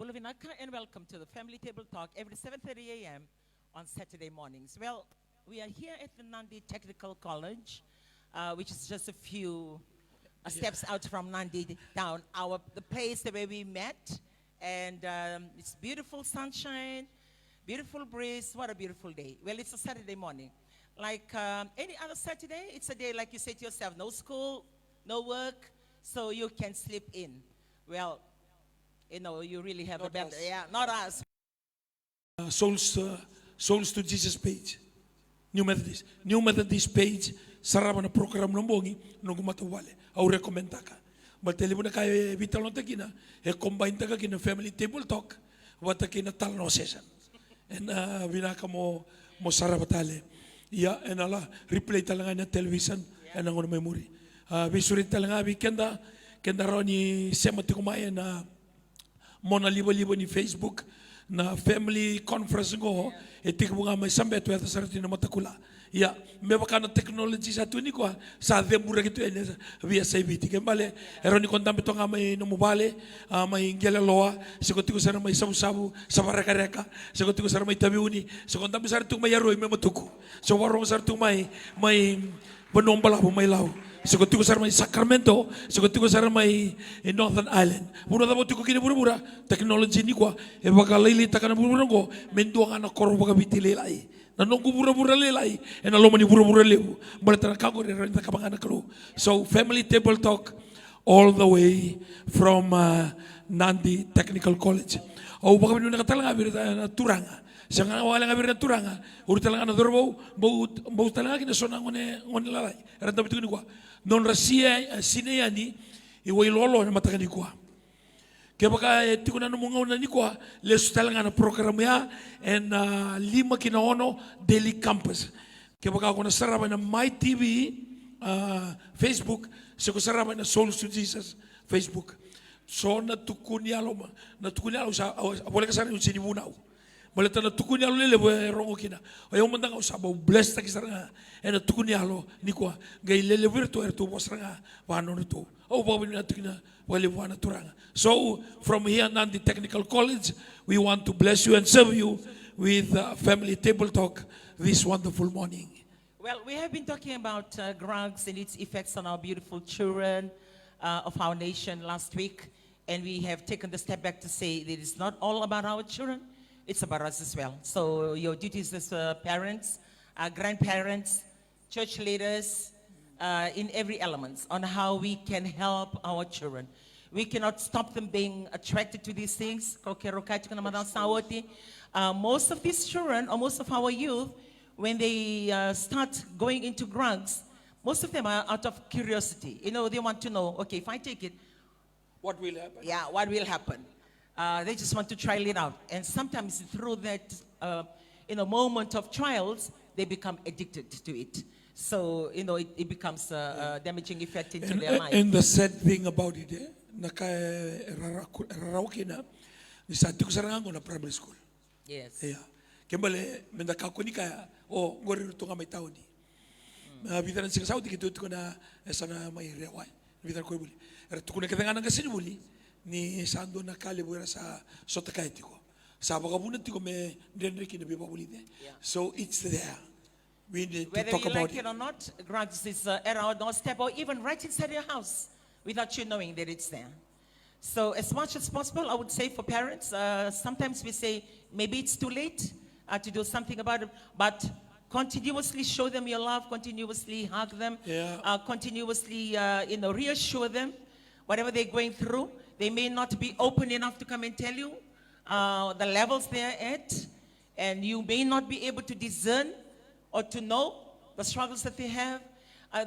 Bulavinaka, and welcome to the Family Table Talk every 7:30 a.m. on Saturday mornings. Well, we are here at the Nandi Technical College, which is just a few steps out from Nandi town, the place where we met, and it's beautiful sunshine, beautiful breeze. What a beautiful day! Well, it's a Saturday morning, like any other Saturday. It's a day like you say to yourself, no school, no work, so you can sleep in. Well, you really have Not a better, us. yeah, not us. Souls to Jesus page. New Methodist page. Saraba na program ng bongi nung gumatawale. Au recommenda ka. Baltele na kayo vital no takina. Combine taka kina family table talk. Wata kina talno session. And vinaka mo saraba tale. Ya and ala replay talaga na television and ang memory. Visurit talaga kenda roni semati kumaya na mona libo ni Facebook na family conference ko etik bunga may sambe to ata sarati na matakula ya me baka na technology sa tuni ko sa dembura gitu ene via saviti kembale eroni kontambe to nga may no mobile may ngela loa sikoti ko sara may sabu sa baraka sikoti ko sara may tabiuni so kontambe sara tu may aroi me matuku so warong sara tu may banombala may law Segundo ko sa may Sacramento, segundo ko sa may Northern Ireland. Puro na mo tiko kini pura technology ni ko. E baka lili takana pura ko mendo nga na koro baka bitilelai. Nanonggo pura lelai. E na lomani pura lebu. Balata na kago re renta kabanga kalo. So family table talk all the way from Nandi Technical College. O baka mino nakatalang abir na turanga. Siya nga wala nga birna turanga, uri talaga na dorbo, bau talaga kina sona ngone lalai. Ranta bitu ni kwa. Non rasia sine yani iwai lolo na mataka ni kwa. Kaya baka tiko na numungaw na ni kwa, lesu talaga na program ya and 5 kinaono daily campus. Kaya baka ako nasaraba na My TV Facebook, siya ko saraba na Souls to Jesus Facebook. So natukunyalo sa wala ka sana yung sinimunaw. Balita na tukunya lo lele rongo kina. Ayaw mandang usabo bless ta kisaranga. Na tukunya lo ni kwa gay lele virtu ertu bosranga wano nito. O bawa ni natukina wale wana turanga. So from here Nandi Technical College, we want to bless you and serve you with family table talk this wonderful morning. Well, we have been talking about drugs and its effects on our beautiful children of our nation last week. And we have taken the step back to say that it's not all about our children. It's about us as well. So your duties as parents, grandparents, church leaders, in every element on how we can help our children. We cannot stop them being attracted to these things. Most of these children, or most of our youth, when they start going into drugs, most of them are out of curiosity. They want to know, okay, if I take it, What will happen? yeah, what will happen? They just want to try it out. And sometimes through that moment of trials, they become addicted to it. So, it becomes a damaging effect into their life. And the sad thing about it, naka rarauki na ni sa tiku saranga na primary school. Yes. Yeah. Kembali menda kakuni kaya ngori ruto nga may tao ni. Bitan sing saudi kito ko na sana may rewai. Bitan ko buli. Erto ko na kitanga nga sinubuli. Ni sando na kalibura sa sotakay tiko. Sa bakabunan tiko me denriki na bibabulite. So it's there. We need to Whether talk you about like it or not, drugs is around our step or even right inside your house without you knowing that it's there. So as much as possible, I would say for parents, sometimes we say maybe it's too late to do something about it, but continuously show them your love, continuously hug them, continuously reassure them, whatever they're going through. They may not be open enough to come and tell you the levels they're at, and you may not be able to discern or to know the struggles that they have.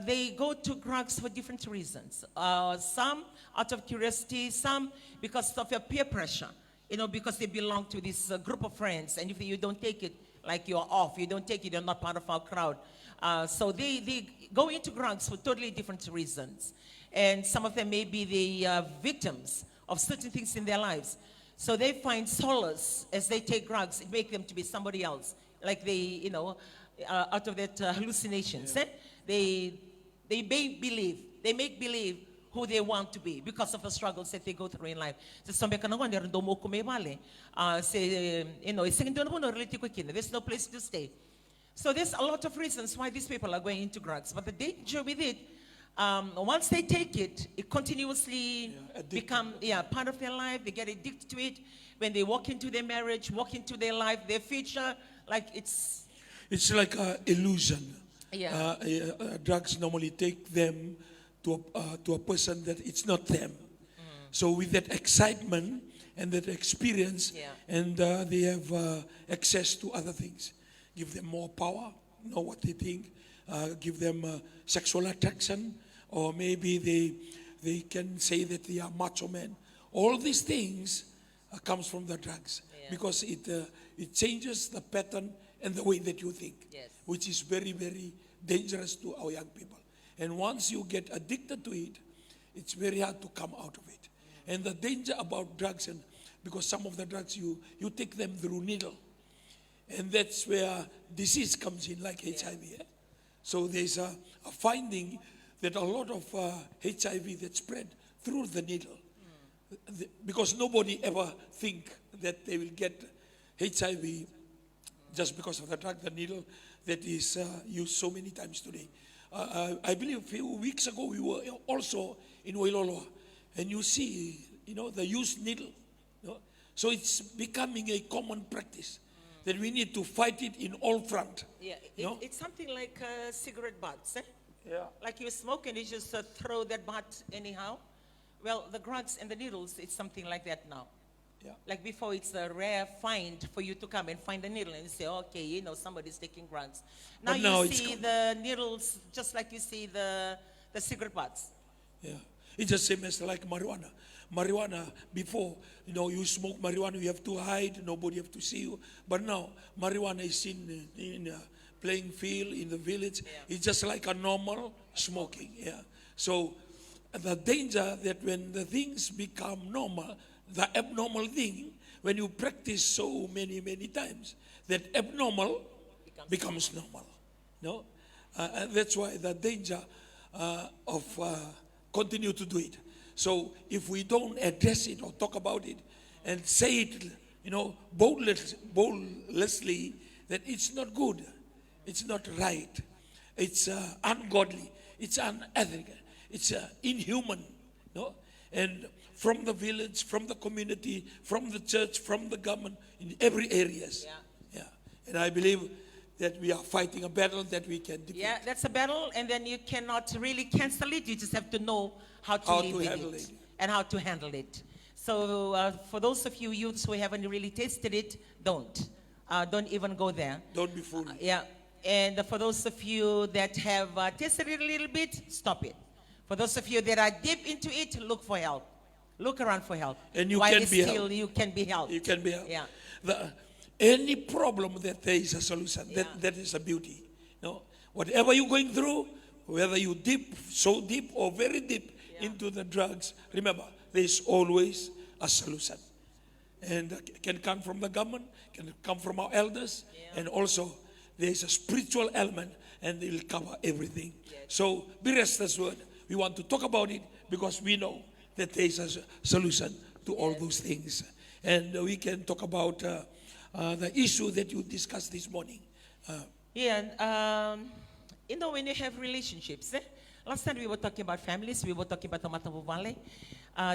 They go to drugs for different reasons. Some out of curiosity, some because of your peer pressure, because they belong to this group of friends, and if you don't take it, like you're off, you don't take it, you're not part of our crowd. So they go into drugs for totally different reasons. And some of them may be the victims of certain things in their lives. So they find solace as they take drugs. It makes them to be somebody else. Like they, out of that hallucinations. They make believe who they want to be because of the struggles that they go through in life. So sabi ka naman, meron daw mo kumebale. There's no place to stay. So there's a lot of reasons why these people are going into drugs. But the danger with it, once they take it, it continuously become part of their life. They get addicted to it. When they walk into their marriage, walk into their life, their future, like it's like an illusion. Yeah. Drugs normally take them to a person that it's not them. So with that excitement and that experience, and they have access to other things, give them more power, know what they think, give them sexual attraction, or maybe they can say that they are macho men. All these things comes from the drugs because it changes the pattern and the way that you think, which is very, very dangerous to our young people. And once you get addicted to it, it's very hard to come out of it. And the danger about drugs, and because some of the drugs you take them through needle, and that's where disease comes in, like HIV. So there's a finding that a lot of HIV that spread through the needle, because nobody ever think that they will get HIV just because of the drug, the needle that is used so many times today. I believe a few weeks ago we were also in Wailoloa, and you see, the used needle. So it's becoming a common practice that we need to fight it in all front. Yeah, it's something like cigarette butts. Yeah. Like you smoke and you just throw that butt anyhow. Well, the drugs and the needles, it's something like that now. Yeah. Like before, it's a rare find for you to come and find a needle and say, okay, somebody's taking drugs. Now But now you it's see the needles just like you see the cigarette butts. Yeah. It's the same as like marijuana. Marijuana, before, you smoke marijuana, you have to hide, nobody have to see you. But now, marijuana is seen in a playing field, in the village. It's just like a normal smoking. Yeah. So, the danger that when the things become normal, the abnormal thing, when you practice so many, many times, that abnormal becomes normal. No? And that's why the danger of continue to do it. So if we don't address it or talk about it and say it, boldlessly, that it's not good, it's not right, it's ungodly, it's unethical, it's inhuman, and from the village, from the community, from the church, from the government, in every areas. Yeah. And I believe that we are fighting a battle that we can defeat. Yeah, that's a battle, and then you cannot really cancel it. You just have to know how to live with it and how to handle it. So for those of you youths who haven't really tasted it, don't even go there. Don't be fooled. Yeah, and for those of you that have tasted it a little bit, stop it. For those of you that are deep into it, look for help. Look around for help. And you While can it's be still, helped. you can be helped. You can be helped. Yeah. Any problem that there is a solution, that is a beauty. Whatever you're going through, whether you so deep or very deep into the drugs, remember, there's always a solution. And it can come from the government, can come from our elders, and also there's a spiritual element, and it will cover everything. So be rest assured, we want to talk about it because we know that there is a solution to all those things. And we can talk about the issue that you discussed this morning. When you have relationships, last time we were talking about families, we were talking about Tomatavo Valley.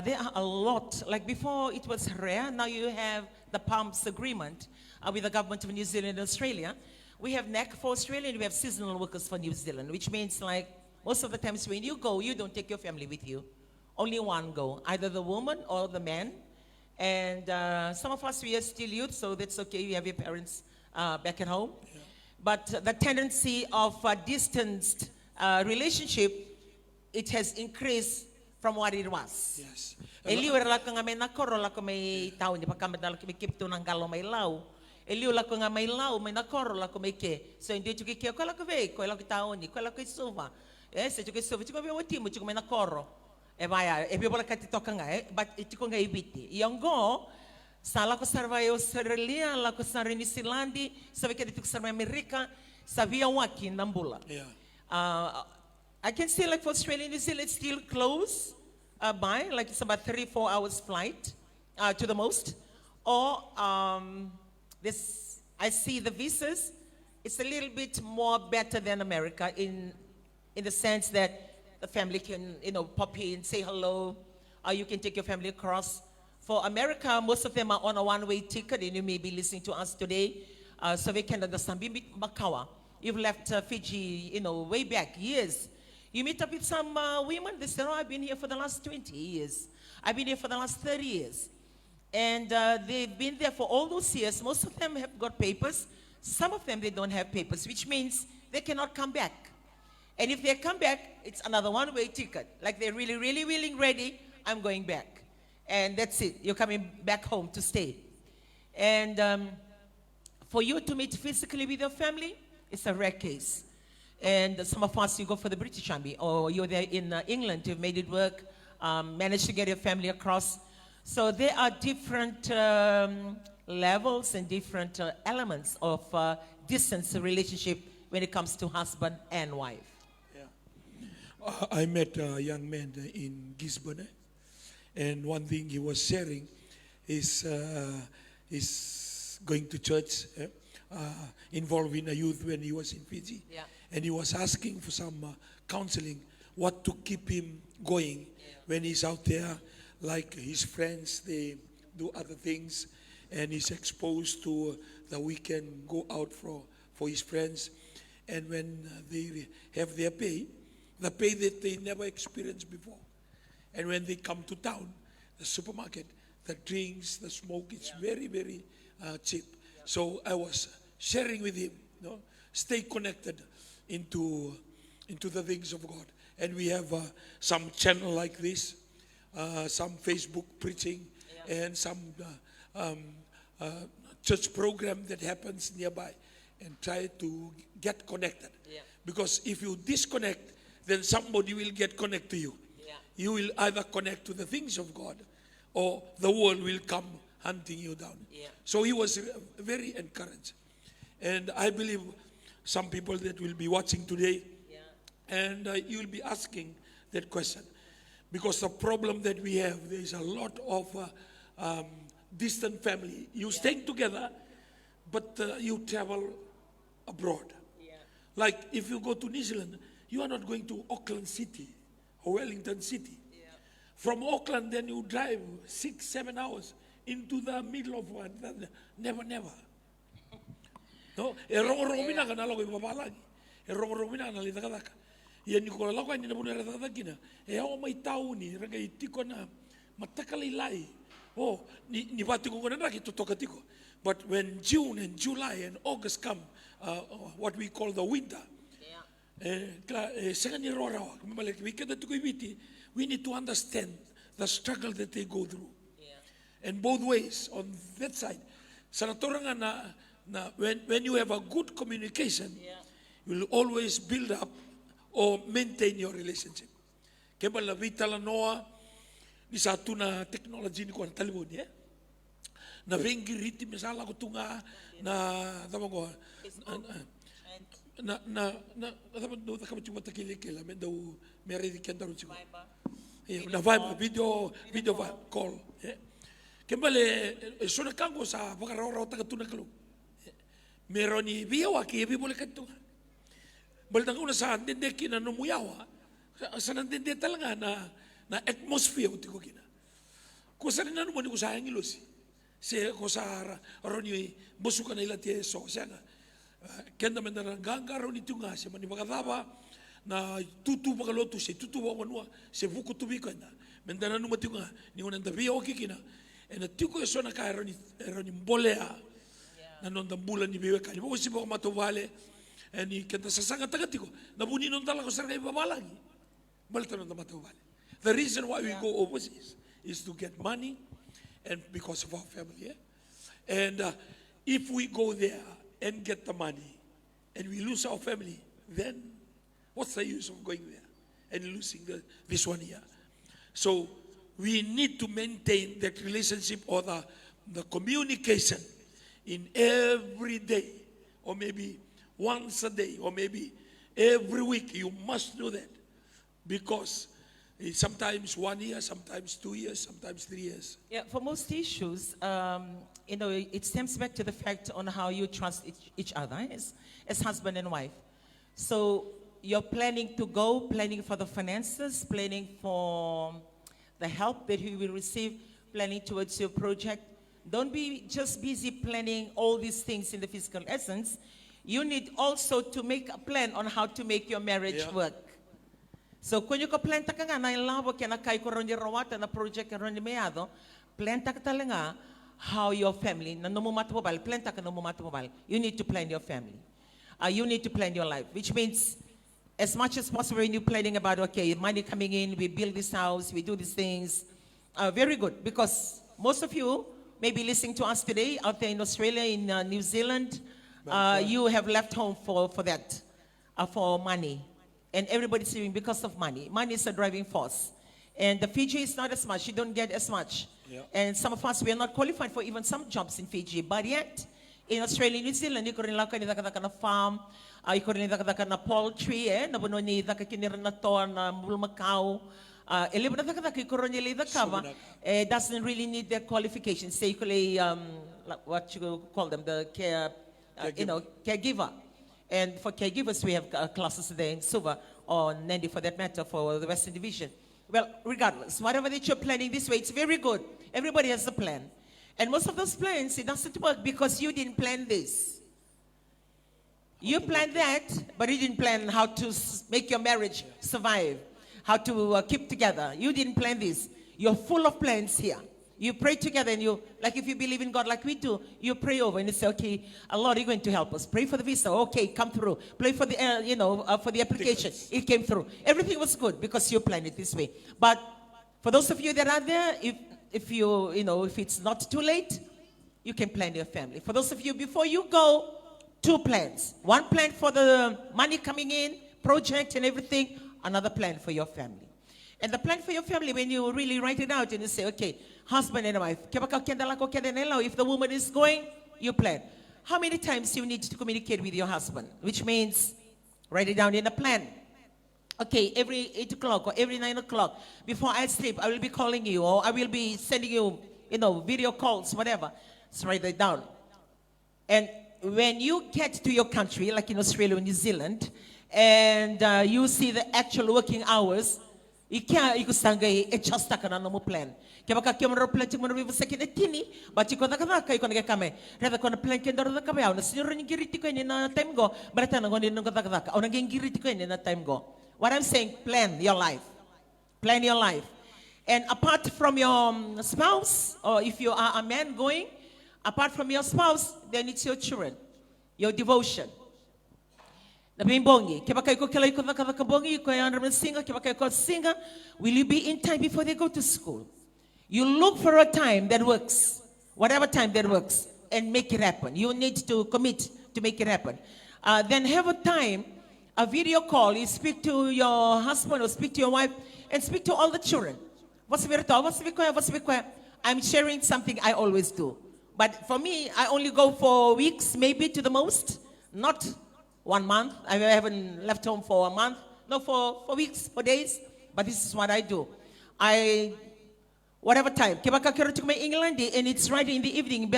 There are a lot, like before it was rare, now you have the PALMS agreement with the government of New Zealand and Australia. We have NAC for Australia and we have seasonal workers for New Zealand, which means like most of the times when you go, you don't take your family with you. Only one go, either the woman or the man. And some of us, we are still youth, so that's okay. You have your parents back at home. But the tendency of a distanced relationship, it has increased from what it was. Yes. Eliu era lako nga may nakoro lako may tao ni pagkamad lako may kipto ng galo may lau. Eliu lako nga may lau may nakoro lako may ke. So hindi chuki ke ko lako ve ko lako tao ni ko lako isuva. Se chuki isuva chuko may wati mo chuko may nakoro. Vaya, people ka titoka nga but itiko nga ibiti. Yongo sa lako sarva Australia, lako sa New Zealand, sabi ka dito sa Amerika, sa via waki nambula. Yeah. I can see like for Australia and New Zealand it's still close. by, like it's about 3-4 hours flight to the most. Or this, I see the visas, it's a little bit more better than America in the sense that the family can, pop in, say hello, or you can take your family across. For America, most of them are on a one-way ticket, and you may be listening to us today, so they can understand. Bibi Makawa, you've left Fiji, way back, years. You meet up with some women, they say, oh, I've been here for the last 20 years. I've been here for the last 30 years. And they've been there for all those years. Most of them have got papers. Some of them, they don't have papers, which means they cannot come back. And if they come back, it's another one-way ticket. Like they're really, really willing, ready, I'm going back. And that's it. You're coming back home to stay. And for you to meet physically with your family, it's a rare case. And some of us, you go for the British Army, or you're there in England, you've made it work, managed to get your family across. So there are different levels and different elements of distance relationship when it comes to husband and wife. I met a young man in Gisborne, and one thing he was sharing is going to church, involved in a youth when he was in Fiji. Yeah. And he was asking for some counseling, what to keep him going when he's out there, like his friends, they do other things, and he's exposed to the weekend, go out for his friends. And when they have their pay, the pay that they never experienced before. And when they come to town, the supermarket, the drinks, the smoke, it's very, very cheap. So I was sharing with him, stay connected into the things of God. And we have some channel like this, some Facebook preaching, and some church program that happens nearby, and try to get connected. Yeah. Because if you disconnect, then somebody will get connected to you. Yeah. You will either connect to the things of God, or the world will come hunting you down. Yeah. So he was very encouraged. And I believe some people that will be watching today, and you will be asking that question. Because the problem that we have, there is a lot of distant family. You staying together, but you travel abroad. Yeah. Like if you go to New Zealand, you are not going to Auckland City or Wellington City. Yeah. From Auckland, then you drive 6-7 hours into the middle of one. Never. No, e rongo mina kana lago ibabalagi. E rongo mina kana litakadaka. Ia ni kola lago ni na buna ratakina. E ao mai tauni raga itiko na matakali lai. Oh, ni bati ko na raki to tokatiko. But when June and July and August come, what we call the winter, we need to understand the struggle that they go through. And both ways, on that side. When you have a good communication, you will always build up or maintain your relationship. Kaya la vita la noa, ni sa tuna technology ni ko na talimoni, na vengi riti misala ko tunga na tama ko na tama do ta kamo chuma takili kila me do mere di kenda ru chuma na vibe video call kembale sona kango sa pakarora ta tuna kalu meroni biawa ki bi boleh kantunga balta ko na sa ndende kina no muyawa sa ndende talanga na atmosphere utiko kina ko sa na no mo ni ko sa angilosi se kosara roni bosuka na ilati so sanga kenda mendara ganga roni tunga se mani magadaba na tutu magalotu se tutu wanua se vuku tubi kenda mendara no matunga ni ona ndavi okikina ena tiko so na ka roni mbolea na nonda mbula ni bewe kali mo si mo matovale eni kenda sasanga tagatiko na buni non dala ko sarga ibabalagi balta non matovale. The reason why we go overseas is to get money, and because of our family. And if we go there and get the money and we lose our family, then what's the use of going there and losing this one here? So we need to maintain that relationship or the communication in every day, or maybe once a day, or maybe every week. You must do that, because Sometimes 1 year, sometimes 2 years, sometimes 3 years. Yeah, for most issues, it stems back to the fact on how you trust each other as husband and wife. So you're planning to go, planning for the finances, planning for the help that you will receive, planning towards your project. Don't be just busy planning all these things in the physical essence. You need also to make a plan on how to make your marriage Yeah. work. So kung yung ka-plan ta ka nga, na ilawag ka na kay koron yung rawata na project karon ni Mayado, plan ta ka talaga how your family, na numumatubal, plan ta ka numumatubal. You need to plan your family. You need to plan your life, which means as much as possible when you're planning about, okay, money coming in, we build this house, we do these things. Very good, because most of you may be listening to us today out there in Australia, in New Zealand. You have left home for that, for money. And everybody's living because of money. Money is a driving force. And the Fiji is not as much. You don't get as much. Yeah. And some of us, we are not qualified for even some jobs in Fiji. But yet, in Australia, New Zealand, you couldn't like na farm, you couldn't like na poultry, nabuno ni daka kinira na to na mulmakau. Doesn't really need their qualifications. Say, what you call them, the care, caregiver. And for caregivers, we have classes there in Suva or Nandi for that matter for the Western Division. Well, regardless, whatever that you're planning this way, it's very good. Everybody has a plan. And most of those plans, it doesn't work because you didn't plan this. You planned that, but you didn't plan how to make your marriage survive, how to keep together. You didn't plan this. You're full of plans here. You pray together and like if you believe in God like we do, you pray over and you say, okay, Lord, you're going to help us. Pray for the visa. Okay, come through. Pray for the, for the application. It came through. Everything was good because you planned it this way. But for those of you that are there, if it's not too late, you can plan your family. For those of you, before you go, 2 plans. One plan for the money coming in, project and everything. Another plan for your family. And the plan for your family, when you really write it out and you say, okay, husband and wife, if the woman is going, you plan. How many times you need to communicate with your husband? Which means, write it down in a plan. Okay, every 8 o'clock or every 9 o'clock, before I sleep, I will be calling you or I will be sending you, video calls, whatever. So write it down. And when you get to your country, like in Australia or New Zealand, and you see the actual working hours, adjust ka plan. Kaya baka kaya plan chik mano vivo sakit etini, bachi ko nakana kay ko nagkame. Rada ko na plan kendo rada kabayaw na sinyo rin giriti ko ini na time go, barata na ngoni nung katakaka, o naging giriti ko ini na time go. What I'm saying, plan your life. Plan your life. And apart from your spouse, or if you are a man going, apart from your spouse, then it's your children, your devotion. Will you be in time before they go to school? You look for a time that works, whatever time that works, and make it happen. You need to commit to make it happen. Then have a time, a video call. You speak to your husband or speak to your wife and speak to all the children. I'm sharing something I always do. But for me, I only go for weeks, maybe to the most, not 1 month. I haven't left home for a month. No, for weeks, for days. But this is what I do. Whatever time. England, and it's right in the evening.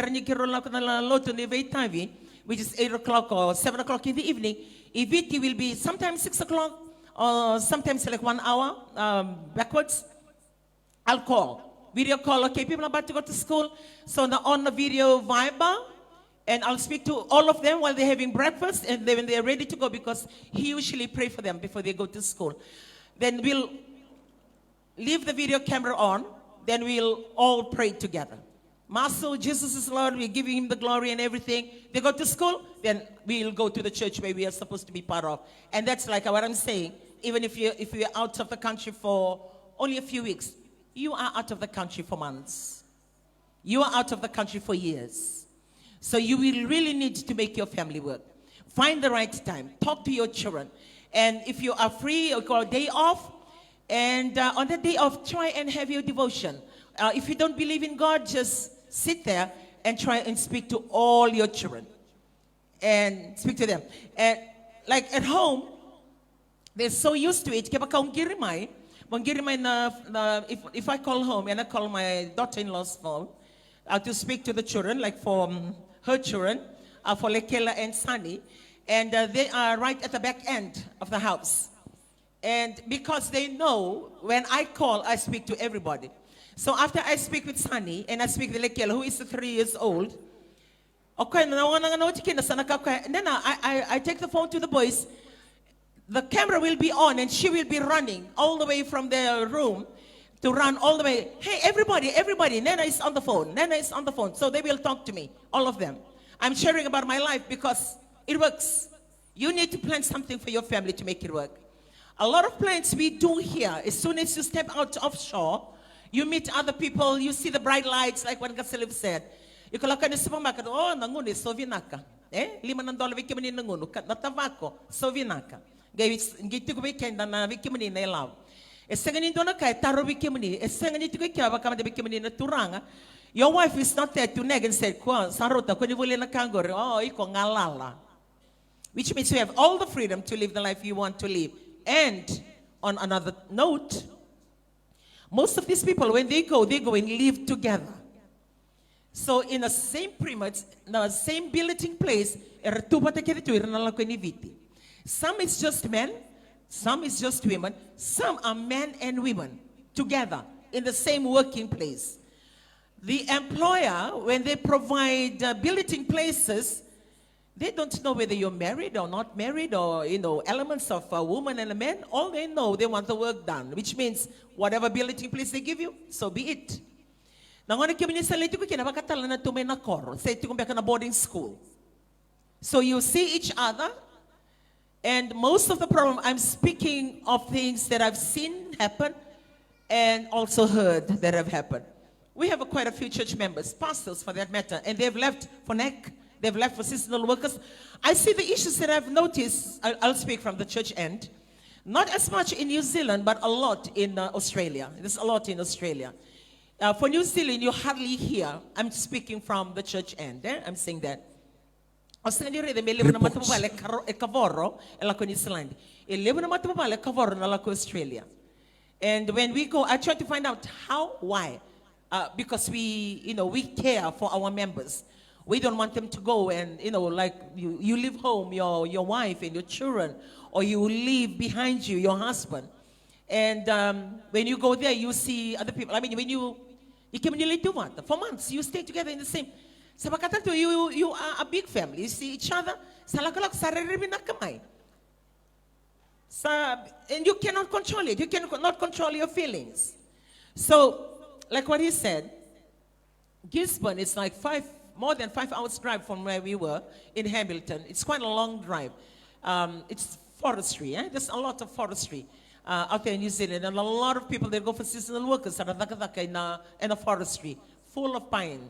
Which is 8 o'clock or 7 o'clock in the evening. It will be sometimes 6 o'clock or sometimes like 1 hour backwards. I'll call. Video call. Okay, people are about to go to school. So on the video Viber. And I'll speak to all of them while they're having breakfast and when they're ready to go because he usually pray for them before they go to school. Then we'll leave the video camera on. Then we'll all pray together. Master, Jesus is Lord. We're giving him the glory and everything. They go to school. Then we'll go to the church where we are supposed to be part of. And that's like what I'm saying. Even if you're out of the country for only a few weeks, you are out of the country for months. You are out of the country for years. So you will really need to make your family work. Find the right time. Talk to your children. And if you are free or got a day off, and on that day off, try and have your devotion. If you don't believe in God, just sit there and try and speak to all your children. And speak to them. And like at home, they're so used to it. If I call home and I call my daughter-in-law's phone to speak to the children, like for her children, for Lekela and Sunny, and they are right at the back end of the house. And because they know when I call, I speak to everybody. So after I speak with Sunny and I speak with Lekela, who is 3 years old, okay, then I take the phone to the boys. The camera will be on and she will be running all the way from their room to run all the way. Hey, everybody, Nana is on the phone. Nana is on the phone. So they will talk to me, all of them. I'm sharing about my life because it works. You need to plan something for your family to make it work. A lot of plans we do here, as soon as you step out offshore, you meet other people, you see the bright lights, like what Gasilip said. You can look at the supermarket, oh, nanguni, sovinaka. $5 vikimani nanguno, natavako, sovinaka. Gitu weekend na vikimani na ilaw. Esengani dona kay taro vikimani, esengani tigo kya baka made vikimani na turanga. Your wife is not there to neg and say, "Kwa sarota ko nivuli na kangor, oh iko ngalala." Which means you have all the freedom to live the life you want to live. And on another note, most of these people, when they go and live together. So in the same premise, the same billeting place, some is just men, some is just women, some are men and women together in the same working place. The employer, when they provide billeting places, they don't know whether you're married or not married or, elements of a woman and a man. All they know, they want the work done, which means whatever billeting place they give you, so be it. Boarding school. So you see each other, and most of the problem, I'm speaking of things that I've seen happen and also heard that have happened. We have quite a few church members, pastors for that matter, and they've left for NEC, they've left for seasonal workers. I see the issues that I've noticed, I'll speak from the church end, not as much in New Zealand, but a lot in Australia. There's a lot in Australia. For New Zealand, you hardly hear, I'm speaking from the church end, I'm saying that. Australia, and when we go, I try to find out how, why. Because we care for our members. We don't want them to go and, like you leave home your wife and your children, or you leave behind you your husband. And when you go there, you see other people. I mean, when you communicate for months, you stay together in the same. You are a big family. You see each other. And you cannot control it. You cannot control your feelings. So, like what he said, Gisborne is like more than 5 hours drive from where we were in Hamilton. It's quite a long drive. It's forestry. There's a lot of forestry out there in New Zealand. And a lot of people, they go for seasonal workers in a forestry full of pine.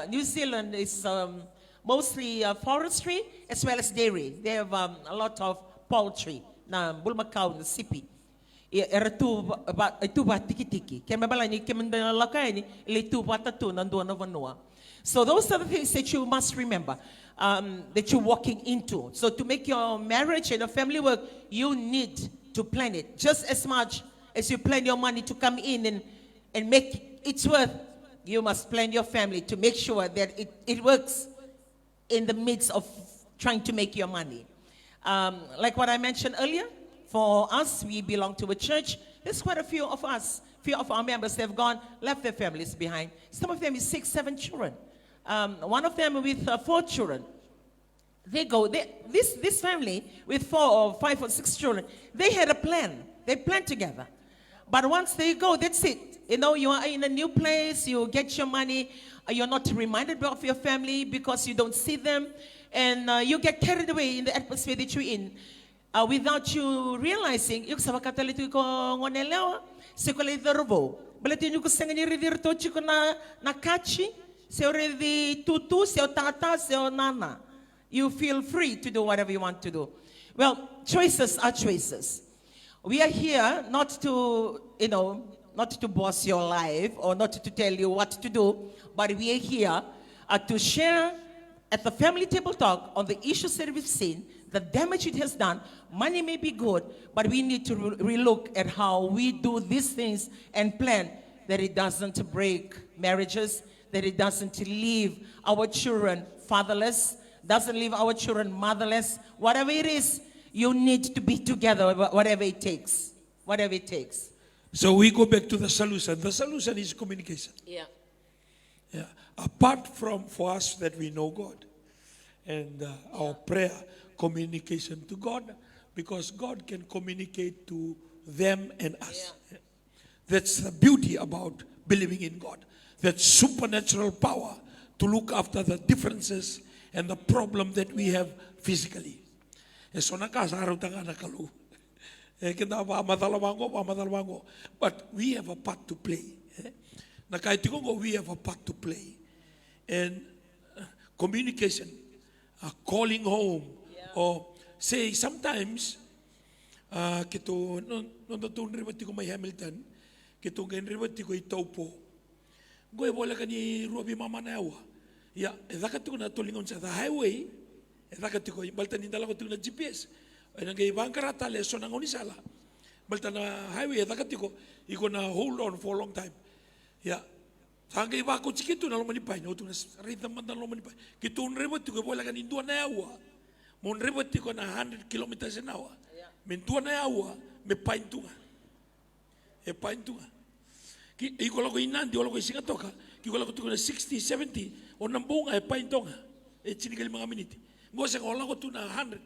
New Zealand is mostly forestry as well as dairy. They have a lot of poultry. Na bulmakau na sipi. So those are the things that you must remember, that you're walking into. So to make your marriage and your family work, you need to plan it just as much as you plan your money to come in and make it worth. You must plan your family to make sure that it works in the midst of trying to make your money. Like what I mentioned earlier, for us, we belong to a church. There's quite a few of us, few of our members, they've left their families behind. Some of them with 6, 7 children. One of them with 4 children. This family with 4 or 5 or 6 children, they had a plan. They planned together. But once they go, that's it. You are in a new place, you get your money, you're not reminded of your family because you don't see them, and you get carried away in the atmosphere that you're in without you realizing. Yung sa makatalito ko ngonelewa, sekole dorbo. Balatin yung kusang ni redirto chiko na kachi, se already tutu, se tata, se nana. You feel free to do whatever you want to do. Well, choices are choices. We are here not to, not to boss your life or not to tell you what to do, but we are here to share at the family table talk on the issues that we've seen, the damage it has done. Money may be good, but we need to relook at how we do these things and plan that it doesn't break marriages, that it doesn't leave our children fatherless, doesn't leave our children motherless. Whatever it is, you need to be together, whatever it takes. Whatever it takes. So we go back to the solution. The solution is communication. Yeah. Yeah. Apart from for us that we know God and our prayer, communication to God, because God can communicate to them and us. Yeah. That's the beauty about believing in God. That supernatural power to look after the differences and the problem that we have physically. But we have a part to play. We have a part to play. And communication, calling home, or say sometimes, kito, no ribati ko may Hamilton, kito gan ribati ko itaupo. Goy bola ka ni Ruby Mama Nawa. Ya, edakati ko na tulingon sa the highway, edakati ko, balta ni dala ko na GPS. Ay nangay bangkarata leso nang unisala. Balta na highway, edakati ko, iko na hold on for a long time. Ya, sangay ba ko chikito na lumanipay, no to na rhythm man na lumanipay. Kito ribati ko bola ka ni Dua Nawa. Mon ribati ko na 100 kilometers an hour. Men Dua Nawa, me paintunga. E paintunga. Iko lako inandi, wala ko isinga toka, kiko lako tuko na 60, 70, o nambunga e paintonga, e chinigali mga miniti. Ngose ko lako tu na 100.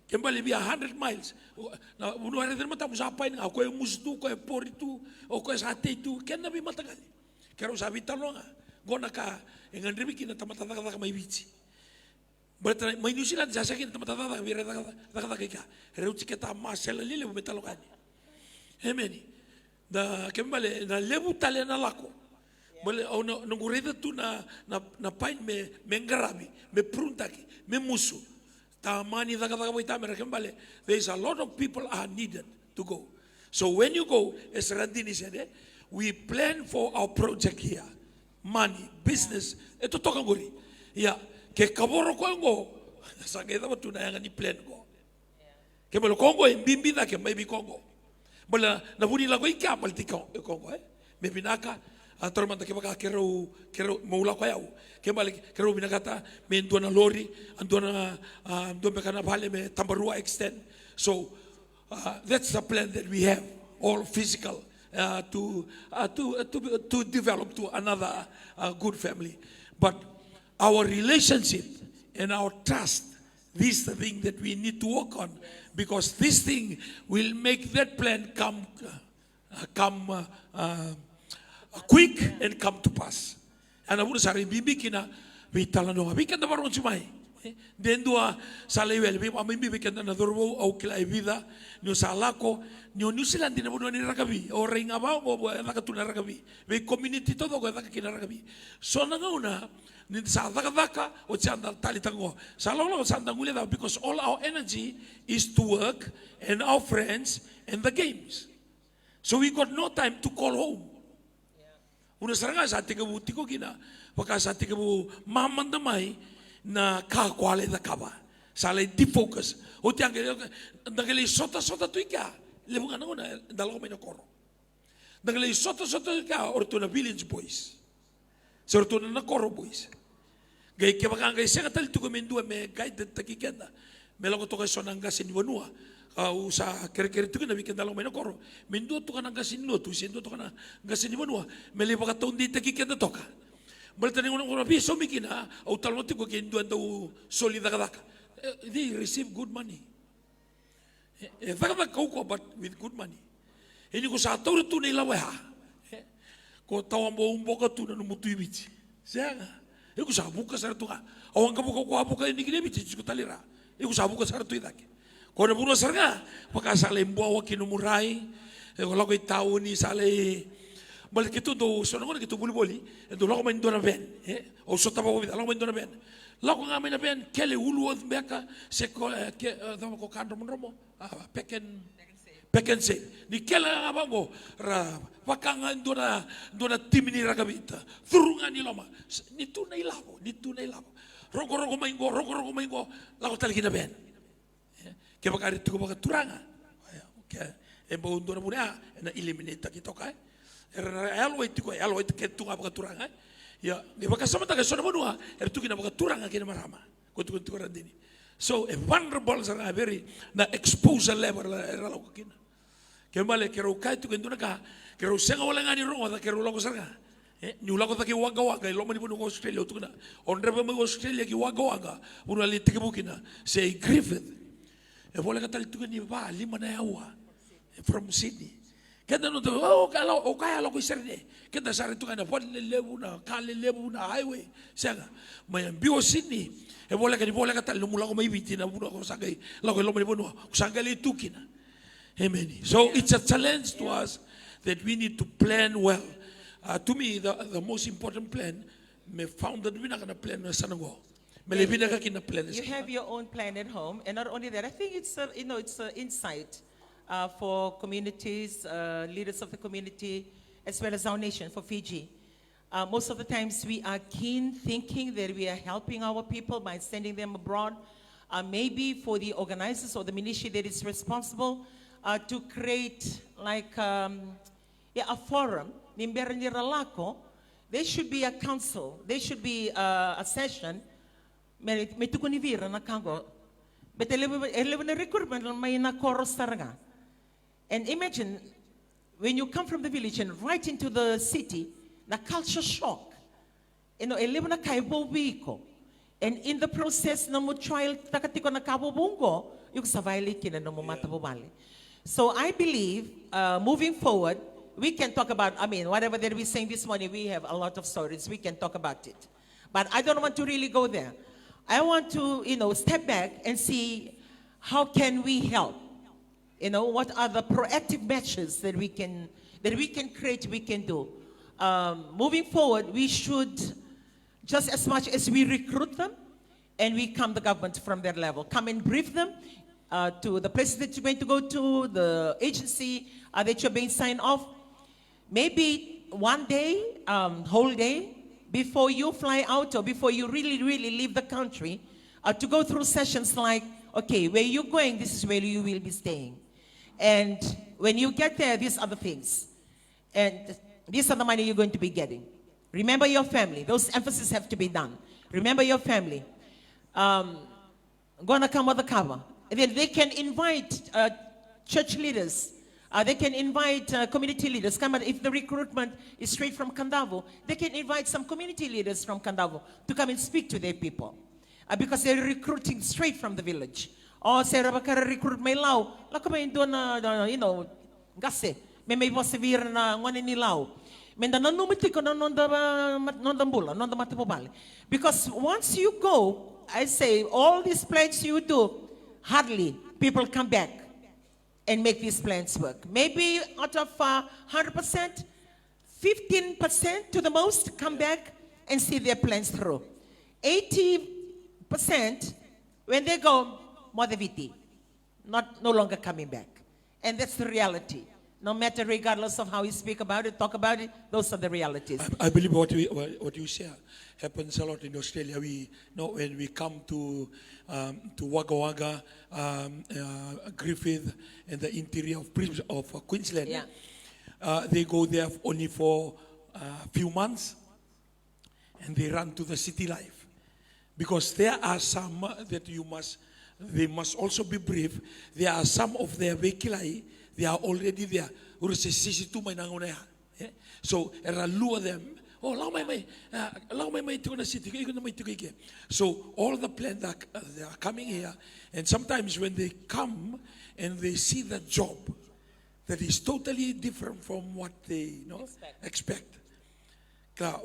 Kembali biya 100 miles. Na uno ara din mata musa pain nga ko e musdu ko e poritu o ko e sate tu ken na bi matagal. Kero sabi talonga, gona ka engan ribi kina tamata ka mai bici. Berarti mai New Zealand jasa kina tamata ka bi reda ka. Reu tiketa masela lile bu metalogani. Amen. Da kembali na lebu tale na lako. Bale au na ngureda tu na pain me ngarabi, me pruntaki, me musu. Tamani daga boita me kembali. There is a lot of people are needed to go. So when you go, as Randini said, we plan for our project here. Money, business, ito toka nguri. Ya, ke kaboro ko ngo. Sa ngeda tu na yang ni plan ko. Kembali Kongo imbimbi na ke maybe Kongo. Bala na huni lago ika palti Kongo me binaka ator man ke baka kero maula ko yau ke balik kero binakata me ndona lori andona ndona kana bale me tambarua extend. So that's the plan that we have, all physical, to develop to another good family. But our relationship and our trust, this is the thing that we need to work on, because this thing will make that plan come quick and come to pass. And I would say, bibikina, we talano, we can never run to my. Then do a salewel, we can another row, or kill a vida, New Salako, New Zealand in a ragabi, or ring about, or Nakatuna ragabi. We community to the ragabi. So Nagona. Sadaka o Sandal Talitango. Salolo Sandanguleda, because all our energy is to work and our friends and the games. So we got no time to call home. Una saranga sa tigabu tiko gina, waka sa tigabu mamandamay na kakwale da kaba. Sale defocus. O tiangele nagale sota tuika. Lebunga na dalawa may nakoro. Nagale sota tuika or to na village boys. Sorto na nakoro boys. Gay ke baka gay sega tal tu komendua me guide takikenda. Me lago to kay sonanga sinwanua. Sa kere tu na bikenda lo me nakoro. Mendo to kananga sinno tu sendo to kana gasinwanua. Me le baka to ndi takikenda toka. Balta ni ngono bi so mikina au talmoti ko kendo ando solidagaka. They receive good money. Daga ko but with good money. Ini ko sa tawre tu ni lawa. Ko tawambo umboka tu na mutu ibici. Sianga. Iku sa buka sa tu ka. Awang ka buka ko buka ini kini ibici ko talira. Iku sa buka sa tu idake. Ko na buno sarga paka sa lembo wa kinumurai. Ko lago itaw ni sale balik itu do so na gitu buli do lago man do na ben. O so taba ko lago man do na ben. Lago nga na ben kele ulu beka se ko ko kandro romo. Peken Pekense, ni kela abango ra wakanga ndona timini ragavita. Thurunga ni loma. Ni tu na ilabo, ni tu na ilabo. Rogo maingo, lago talikina ben. Ke bakari tuko baka turanga. Okay. E bo ndona muna na eliminate kita kai. Era alway ke tunga baka turanga. Ya, ni baka sama taga sona monua, tukina baka turanga kina marama. Ko tuko randini. So a vulnerable are very na exposure level era lo kina. Ke male ke ro kai tu kenduna ka ke ro senga wala ngani ro da ke ro lo sarga. Ni ula ko ta ki waga lo mani bunu Australia tu na. Onre ba mo Australia ki waga bunu ali te bukina. Say Griffith. E vole ka tal tu ni ba lima na yawa from Sydney. Kenda no o kaya lo ko serne. Kenda sare tu kana fon lebu na kale lebu na highway. Senga. Mai bio Sydney. E vole ka tal mula ko mai biti na bunu ko sagai. Lo ko lo mani bunu. Sagai tukina. Amen. So it's a challenge to us that we need to plan well. To me, the most important plan, me found that we're not going to plan a sanago. You have your own plan at home, and not only that, I think it's it's an insight for communities, leaders of the community, as well as our nation, for Fiji. Most of the times we are keen thinking that we are helping our people by sending them abroad. Maybe for the organizers or the ministry that is responsible to create like a forum. There should be a council. There should be a session. But and imagine when you come from the village and right into the city, the culture shock. And in the process, no mo trial takatiko na kabubungo, yung savali kina no mo matabubali. So I believe, moving forward, we can talk about, whatever that we're saying this morning, we have a lot of stories. We can talk about it. But I don't want to really go there. I want to, step back and see how can we help. What are the proactive measures that we can create, we can do. Moving forward, we should, just as much as we recruit them, and we come the government from their level, come and brief them to the places that you're going to go to, the agency that you're being signed off. Maybe one day, whole day, before you fly out or before you really, really leave the country, to go through sessions like, okay, where you're going, this is where you will be staying. And when you get there, these are the things. And these are the money you're going to be getting. Remember your family. Those emphasis have to be done. Remember your family. Gonna come with the cover. And then they can invite church leaders. They can invite community leaders. If the recruitment is straight from Kandavo, they can invite some community leaders from Kandavo to come and speak to their people. Because they're recruiting straight from the village. Or say, Rabakara recruit may lao. Lakama indon, gase. May was severe na one in lao. Because once you go, I say, all these plans you do, hardly people come back and make these plans work. Maybe out of 100%, 15% to the most come back and see their plans through. 80%, when they go, Modaviti, no longer coming back. And that's the reality. No matter, regardless of how you speak about it, talk about it, those are the realities. I believe what you say happens a lot in Australia. When we come to Wagga Wagga, Griffith, and the interior of Queensland, they go there only for a few months, and they run to the city life, because there are some that they must also be brief. There are some of their vehiculi. They are already there. So, lure them. Oh, allow my to the city. So, all the plans they are coming here, and sometimes when they come and they see the job that is totally different from what they expect. There are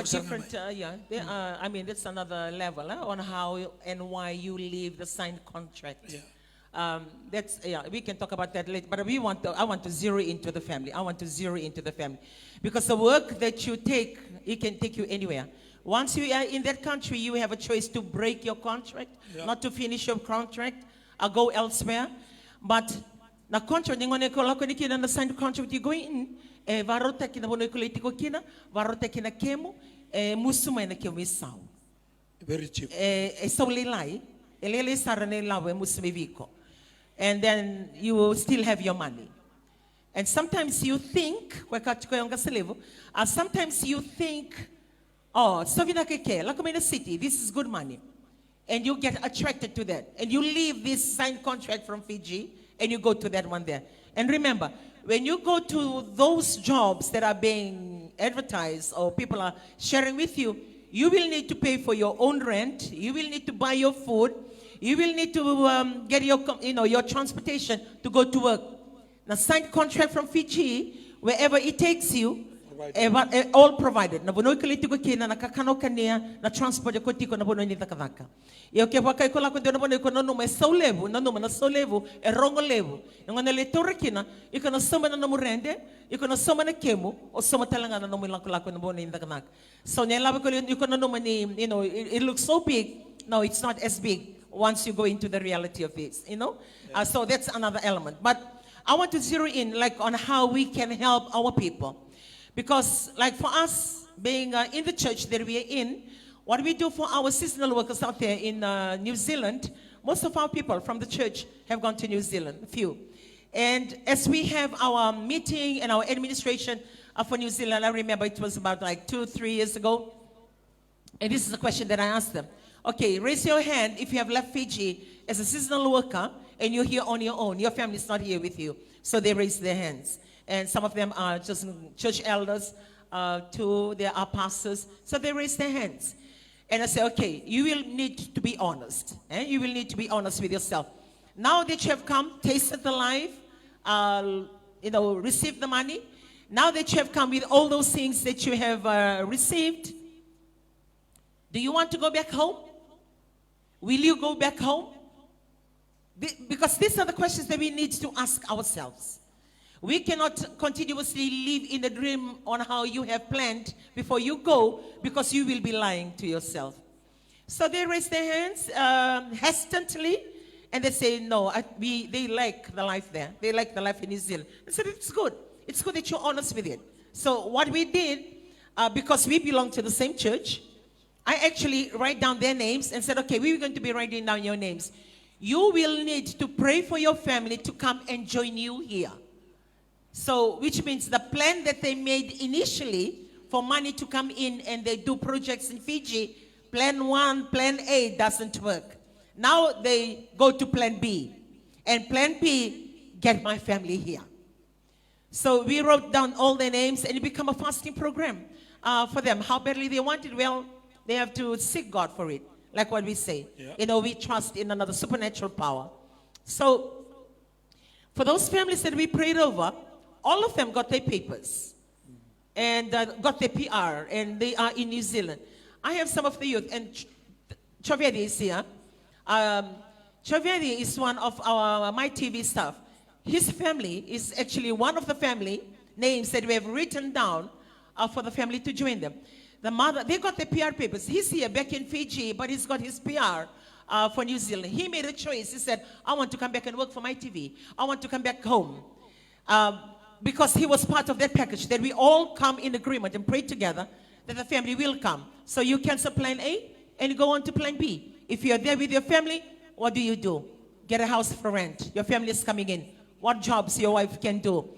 different, that's another level on how and why you leave the signed contract. We can talk about that later, but I want to zero into the family. I want to zero into the family. Because the work that you take, it can take you anywhere. Once you are in that country, you have a choice to break your contract, Yeah. not to finish your contract, or go elsewhere. But na contract, ningo ne kola ko nikina na sign contract you go in, varota kina bono politiko kina, varota kina kemo, musuma na kemo isau. Very cheap. So lilai, elele sarane lawe musumi viko. And then you will still have your money. And sometimes you think, sometimes you think, oh, so like I'm in a city, this is good money. And you get attracted to that. And you leave this signed contract from Fiji and you go to that one there. And remember, when you go to those jobs that are being advertised or people are sharing with you, you will need to pay for your own rent. You will need to buy your food. You will need to get your transportation to go to work. Now, signed contract from Fiji, wherever it takes you, all provided. Na bonoy kaliti ko kina nakakano kania na transport ko tiko na bonoy ni takadaka. Yo ke wakai ko la ko na bonoy ko no me so levo, no na so levo, e rongo levo. Ngo na le torre kina, iko na soma na mo rende, iko na soma na kemo, o soma talanga na mo la ko na bonoy ni takadaka. So ne labi ko iko na no mani, it looks so big. No, it's not as big once you go into the reality of this, Yeah. So that's another element. But I want to zero in on how we can help our people. Because for us, being in the church that we are in, what we do for our seasonal workers out there in New Zealand, most of our people from the church have gone to New Zealand, a few. And as we have our meeting and our administration for New Zealand, I remember it was about 2-3 years ago. And this is a question that I asked them. Okay, raise your hand if you have left Fiji as a seasonal worker and you're here on your own. Your family is not here with you. So they raise their hands. And some of them are just church elders, too. They are pastors. So they raise their hands. And I say, okay, you will need to be honest. You will need to be honest with yourself. Now that you have come, tasted the life, received the money. Now that you have come with all those things that you have received, do you want to go back home? Will you go back home? Because these are the questions that we need to ask ourselves. We cannot continuously live in a dream on how you have planned before you go, because you will be lying to yourself. So they raise their hands hesitantly, and they say, no, they like the life there. They like the life in New Zealand. I said, it's good. It's good that you're honest with it. So what we did, because we belong to the same church, I actually write down their names and said, okay, we're going to be writing down your names. You will need to pray for your family to come and join you here. So, which means the plan that they made initially for money to come in and they do projects in Fiji, plan 1, plan A doesn't work. Now they go to plan B. And plan B, get my family here. So we wrote down all their names and it became a fasting program for them. How badly they want it? Well, they have to seek God for it, like what we say. Yeah. We trust in another supernatural power. So, for those families that we prayed over, all of them got their papers and got their PR, and they are in New Zealand. I have some of the youth, and Chovedi is here. Chovedi is one of my TV staff. His family is actually one of the family names that we have written down for the family to join them. The mother, they got the PR papers. He's here back in Fiji, but he's got his PR for New Zealand. He made a choice. He said, I want to come back and work for my TV. I want to come back home. Because he was part of that package, that we all come in agreement and pray together that the family will come. So you cancel plan A and go on to plan B. If you're there with your family, what do? Get a house for rent. Your family is coming in. What jobs your wife can do?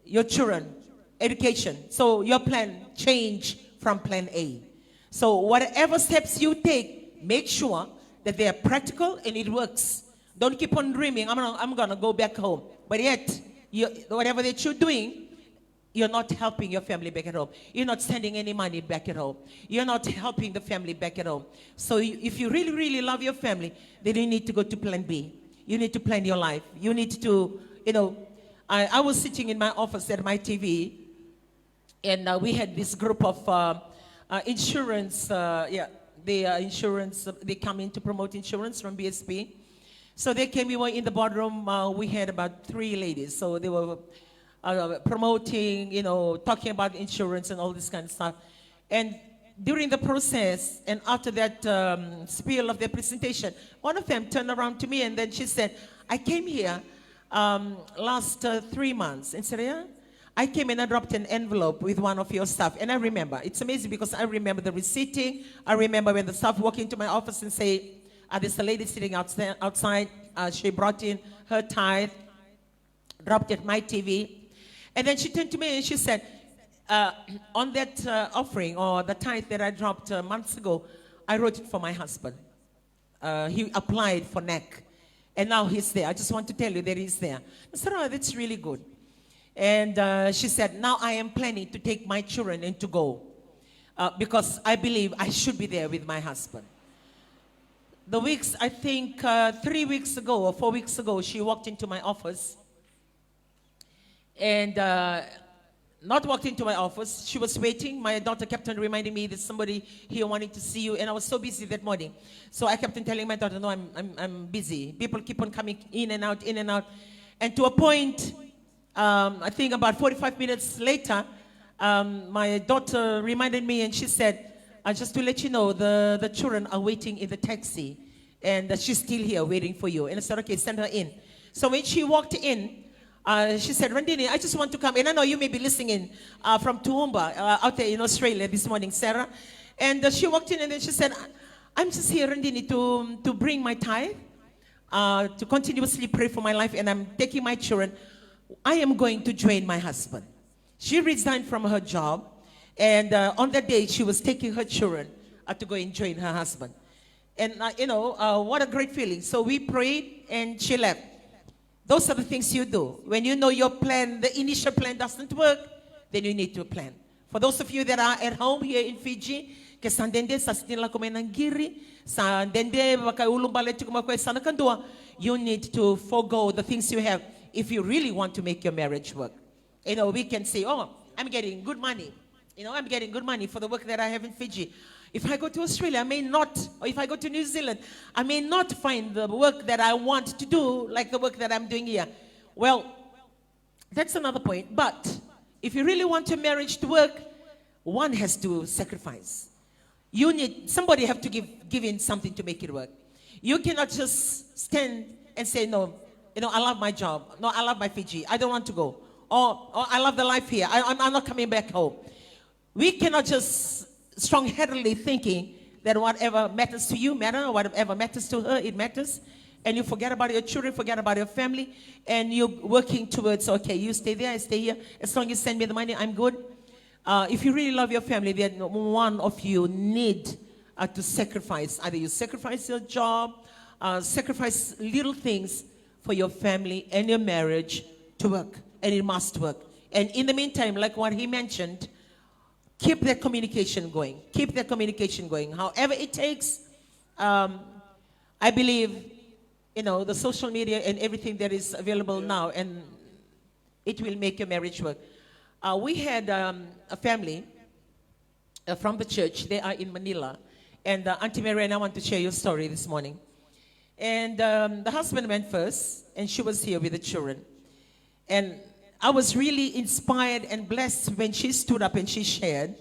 Your children, education. So your plan change from plan A. So whatever steps you take, make sure that they are practical and it works. Don't keep on dreaming, I'm going to go back home. But yet, whatever that you're doing, you're not helping your family back at home. You're not sending any money back at home. You're not helping the family back at home. So if you really, really love your family, then you need to go to plan B. You need to plan your life. You need to, I was sitting in my office at my TV, and we had this group of insurance, insurance, they come in to promote insurance from BSP. So they came, we were in the boardroom, we had about 3 ladies. So they were promoting, talking about insurance and all this kind of stuff. And during the process and after that spiel of their presentation, one of them turned around to me and then she said, I came here last 3 months. And said, yeah? I came and I dropped an envelope with one of your staff. And I remember. It's amazing because I remember the receipting. I remember when the staff walk into my office and say, there's a lady sitting outside. She brought in her tithe, dropped it my TV. And then she turned to me and she said, on that offering or the tithe that I dropped months ago, I wrote it for my husband. He applied for NEC. And now he's there. I just want to tell you that he's there. I said, oh, that's really good. And she said, now I am planning to take my children and to go. Because I believe I should be there with my husband. The weeks, I think 3 weeks ago or 4 weeks ago, she walked into my office. And not walked into my office. She was waiting. My daughter kept on reminding me there's somebody here wanting to see you. And I was so busy that morning. So I kept on telling my daughter, no, I'm busy. People keep on coming in and out, in and out. And to a point, I think about 45 minutes later, my daughter reminded me and she said, just to let you know, the children are waiting in the taxi. And she's still here waiting for you. And I said, okay, send her in. So when she walked in, she said, Randini, I just want to come. And I know you may be listening in from Toowoomba, out there in Australia this morning, Sarah. And she walked in and then she said, I'm just here, Randini, to bring my tithe, to continuously pray for my life. And I'm taking my children. I am going to join my husband. She resigned from her job. And on that day, she was taking her children to go and join her husband. And, what a great feeling. So we prayed and she left. Those are the things you do. When you know your plan, the initial plan doesn't work, then you need to plan. For those of you that are at home here in Fiji, ke sandende sa sinila kumain ng giri, sa dende makaulong balet kumakway sana kandua, you need to forego the things you have if you really want to make your marriage work. We can say, oh, I'm getting good money. I'm getting good money for the work that I have in Fiji. If I go to Australia, I may not, or if I go to New Zealand, I may not find the work that I want to do like the work that I'm doing here. Well, that's another point. But if you really want your marriage to work, one has to sacrifice. Somebody have to give in something to make it work. You cannot just stand and say, no, I love my job. No, I love my Fiji. I don't want to go. Or I love the life here. I'm not coming back home. We cannot just strong-headedly thinking that whatever matters to you matters, whatever matters to her, it matters. And you forget about your children, forget about your family, and you're working towards, okay, you stay there, I stay here. As long as you send me the money, I'm good. If you really love your family, then one of you need to sacrifice. Either you sacrifice your job, sacrifice little things for your family and your marriage to work. And it must work. And in the meantime, like what he mentioned, keep that communication going. Keep that communication going. However it takes, I believe, the social media and everything that is available now, and it will make your marriage work. We had a family from the church. They are in Manila. And Auntie Mary and I want to share your story this morning. And the husband went first, and she was here with the children. And I was really inspired and blessed when she stood up and she shared.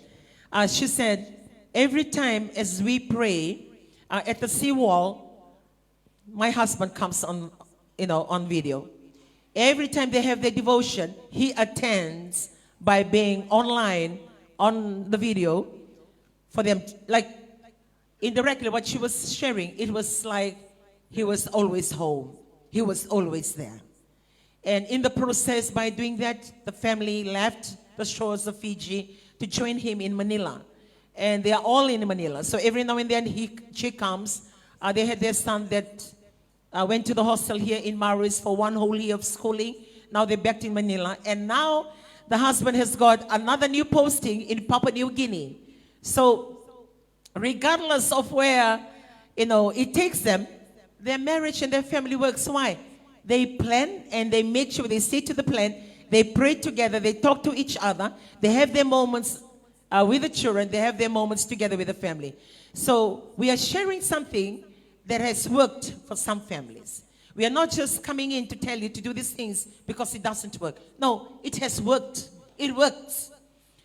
She said, every time as we pray at the seawall, my husband comes on video. Every time they have their devotion, he attends by being online on the video for them. Like indirectly, what she was sharing, it was like he was always home. He was always there. And in the process, by doing that, the family left the shores of Fiji to join him in Manila. And they are all in Manila. So every now and then she comes. They had their son that went to the hostel here in Maris for 1 whole year of schooling. Now they're back in Manila. And now the husband has got another new posting in Papua New Guinea. So regardless of where, it takes them, their marriage and their family works. Why? They plan and they make sure they stick to the plan. They pray together. They talk to each other. They have their moments with the children. They have their moments together with the family. So we are sharing something that has worked for some families. We are not just coming in to tell you to do these things because it doesn't work. No, it has worked. It works.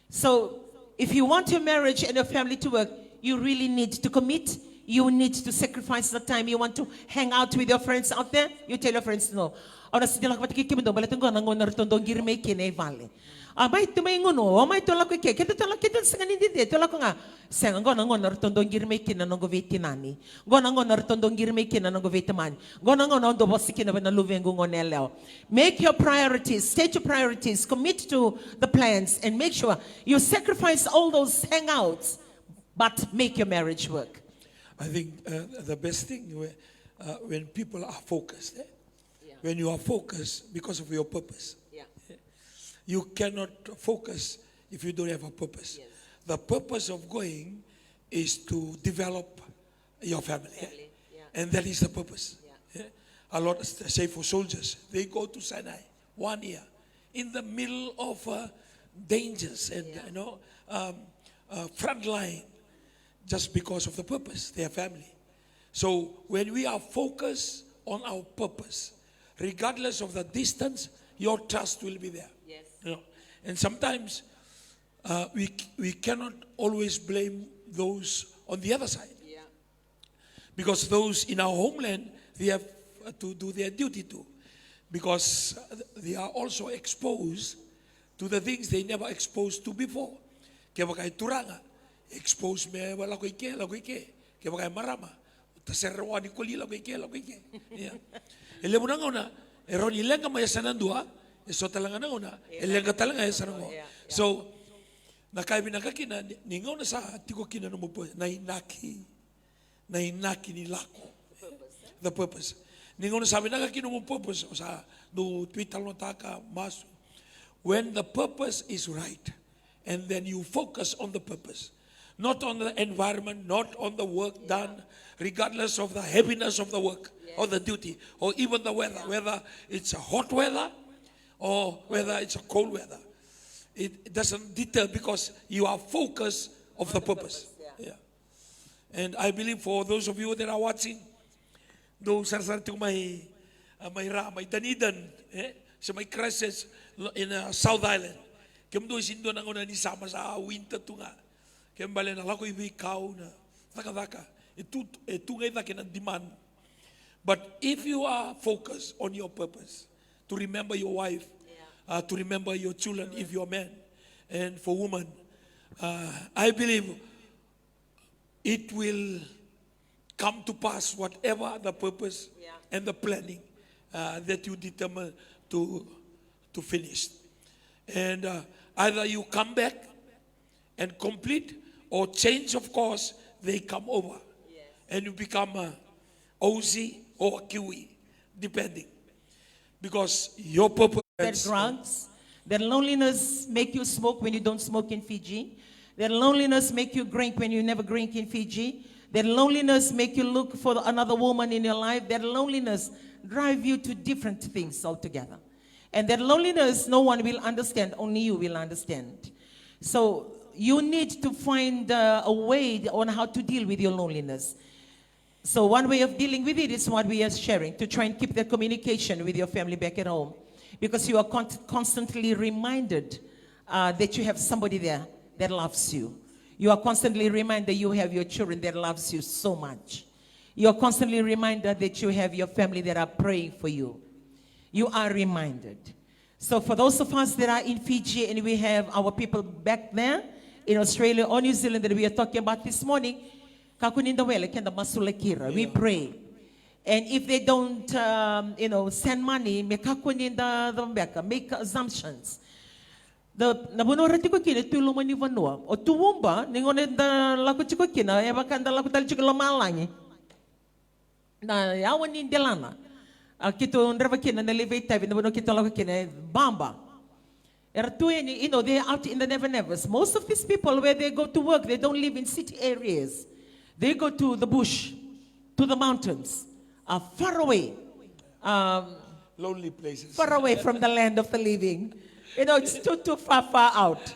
So if you want your marriage and your family to work, you really need to commit. You need to sacrifice the time. You want to hang out with your friends out there? You tell your friends, no. Ora si dila kapati kikimundo, balatunggo nangon nartondo girme kine vale. Abay tumay nguno, amay tola ko ke, kita tola kita sangan hindi de, tola ko nga. Sang ngo nangon nartondo girme kina nango vetinani. Ngo nangon nartondo girme kina nango vetamani. Ngo nangon nango bosi kina na luvengo ngoneleo. Make your priorities, state your priorities, commit to the plans, and make sure you sacrifice all those hangouts, but make your marriage work. I think the best thing when people are focused, when you are focused because of your purpose. Yeah. You cannot focus if you don't have a purpose. Yes. The purpose of going is to develop your family. Yeah. And that is the purpose. Yeah. A lot, say for soldiers, they go to Sinai 1 year in the middle of dangers and front line, just because of the purpose, their family. So when we are focused on our purpose, regardless of the distance, your trust will be there. Yes. You know, and sometimes we cannot always blame those on the other side, Yeah. because those in our homeland, they have to do their duty too, because they are also exposed to the things they never exposed to before. Kaya bakay turanga, expose me wala ko ike. Kaya bakay marama, taserwa ni kuli la ko ike. Yeah. Ele mo nang una, eron ilang ka mayasanan dua, eso talanga nang una, ilang ka talanga yasanan mo. So, nakaibi na kakina, ningaw na sa tiko kina mo po, nahinaki ni lako. The purpose. Ningaw na sabi na kakina mo purpose, o sa, no Twitter no taka, maso. When the purpose is right, and then you focus on the purpose, not on the environment, not on the work done, regardless of the heaviness of the work or the duty, or even the weather, whether it's a hot weather or whether it's a cold weather. It doesn't deter, because you are focused of the purpose. Yeah. And I believe for those of you that are watching, those are may danidan, sa may crisis in South Island. Kaya doon sindo nang una ni sama sa winter tunga. Kaya bale na lako ibikaw na taka. Ito ngay takin ang demand. But if you are focused on your purpose, to remember your wife, to remember your children if you're a man, and for women, I believe it will come to pass whatever the purpose and the planning that you determine to finish. And either you come back and complete, or change of course, they come over. And you become a Aussie or a Kiwi, depending. Because your purpose. Their drugs, their loneliness make you smoke when you don't smoke in Fiji. Their loneliness make you drink when you never drink in Fiji. Their loneliness make you look for another woman in your life. Their loneliness drive you to different things altogether. And that loneliness, no one will understand, only you will understand. So you need to find a way on how to deal with your loneliness. So one way of dealing with it is what we are sharing, to try and keep the communication with your family back at home. Because you are constantly reminded that you have somebody there that loves you. You are constantly reminded you have your children that loves you so much. You are constantly reminded that you have your family that are praying for you. You are reminded. So for those of us that are in Fiji and we have our people back there in Australia or New Zealand that we are talking about this morning, we pray. And if they don't, send money, make assumptions. The nabunora ko kina tulong man ivanua o tuwumba ningon da lako chiko kina eba kanda lako tal chiko lomalangi na yawan ni delana kito nreva kina na levei tavi nabuno kito lako kina bamba era tu they're out in the never nevers. Most of these people, where they go to work, they don't live in city areas. They go to the bush, to the mountains, far away, lonely places, far away from the land of the living. It's too far out.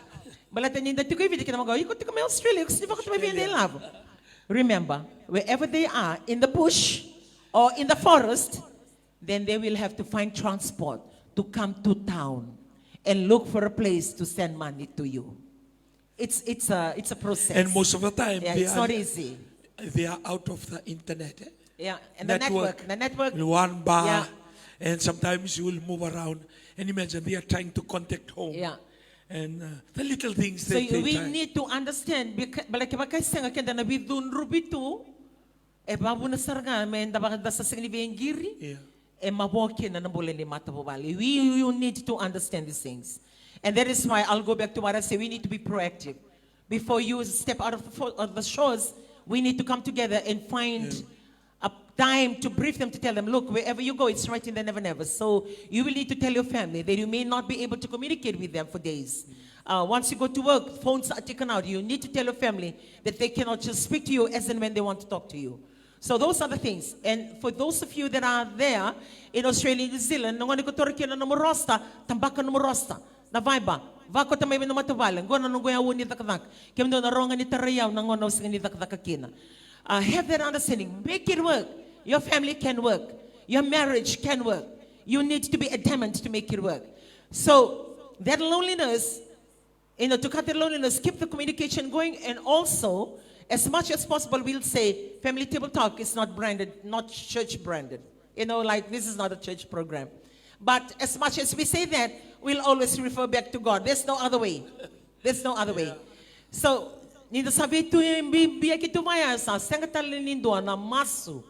Remember, wherever they are, in the bush or in the forest, then they will have to find transport to come to town and look for a place to send money to you. it's a process. And most of the time, yeah, it's not easy. they are out of the internet. Yeah, and the network. In one bar, Yeah. and sometimes you will move around. And imagine they are trying to contact home. Yeah. And the little things So that they we try. need to understand. Balaki ba kasi nga kenda na bidun rubitu, e babu na sarga men da ba da sa giri, Yeah. e maboke na nambole ni mata bobali. We need to understand these things, and that is why I'll go back to what I say. We need to be proactive. Before you step out of the shores, we need to come together and find a time to brief them, to tell them, look, wherever you go, it's right in the Never Never. So you will need to tell your family that you may not be able to communicate with them for days. Once you go to work, phones are taken out. You need to tell your family that they cannot just speak to you as and when they want to talk to you. So those are the things. And for those of you that are there in Australia, New Zealand, nangoni ko torki na numorosta, tambaka numorosta, na vibe. Vako tamay na matawalan, gona nung goya wuni takdak. Kem do na ronga ni tarayaw nangono sa ni takdakakina. Have that understanding. Make it work. Your family can work. Your marriage can work. You need to be adamant to make it work. So that loneliness, to cut the loneliness, keep the communication going, and also, as much as possible, we'll say Family Table Talk is not branded, not church branded. Like this is not a church program. But as much as we say that, we'll always refer back to God. There's no other way. There's no other way. So, nito sabi tu biya kitu maya sa sengatal nindo na masu.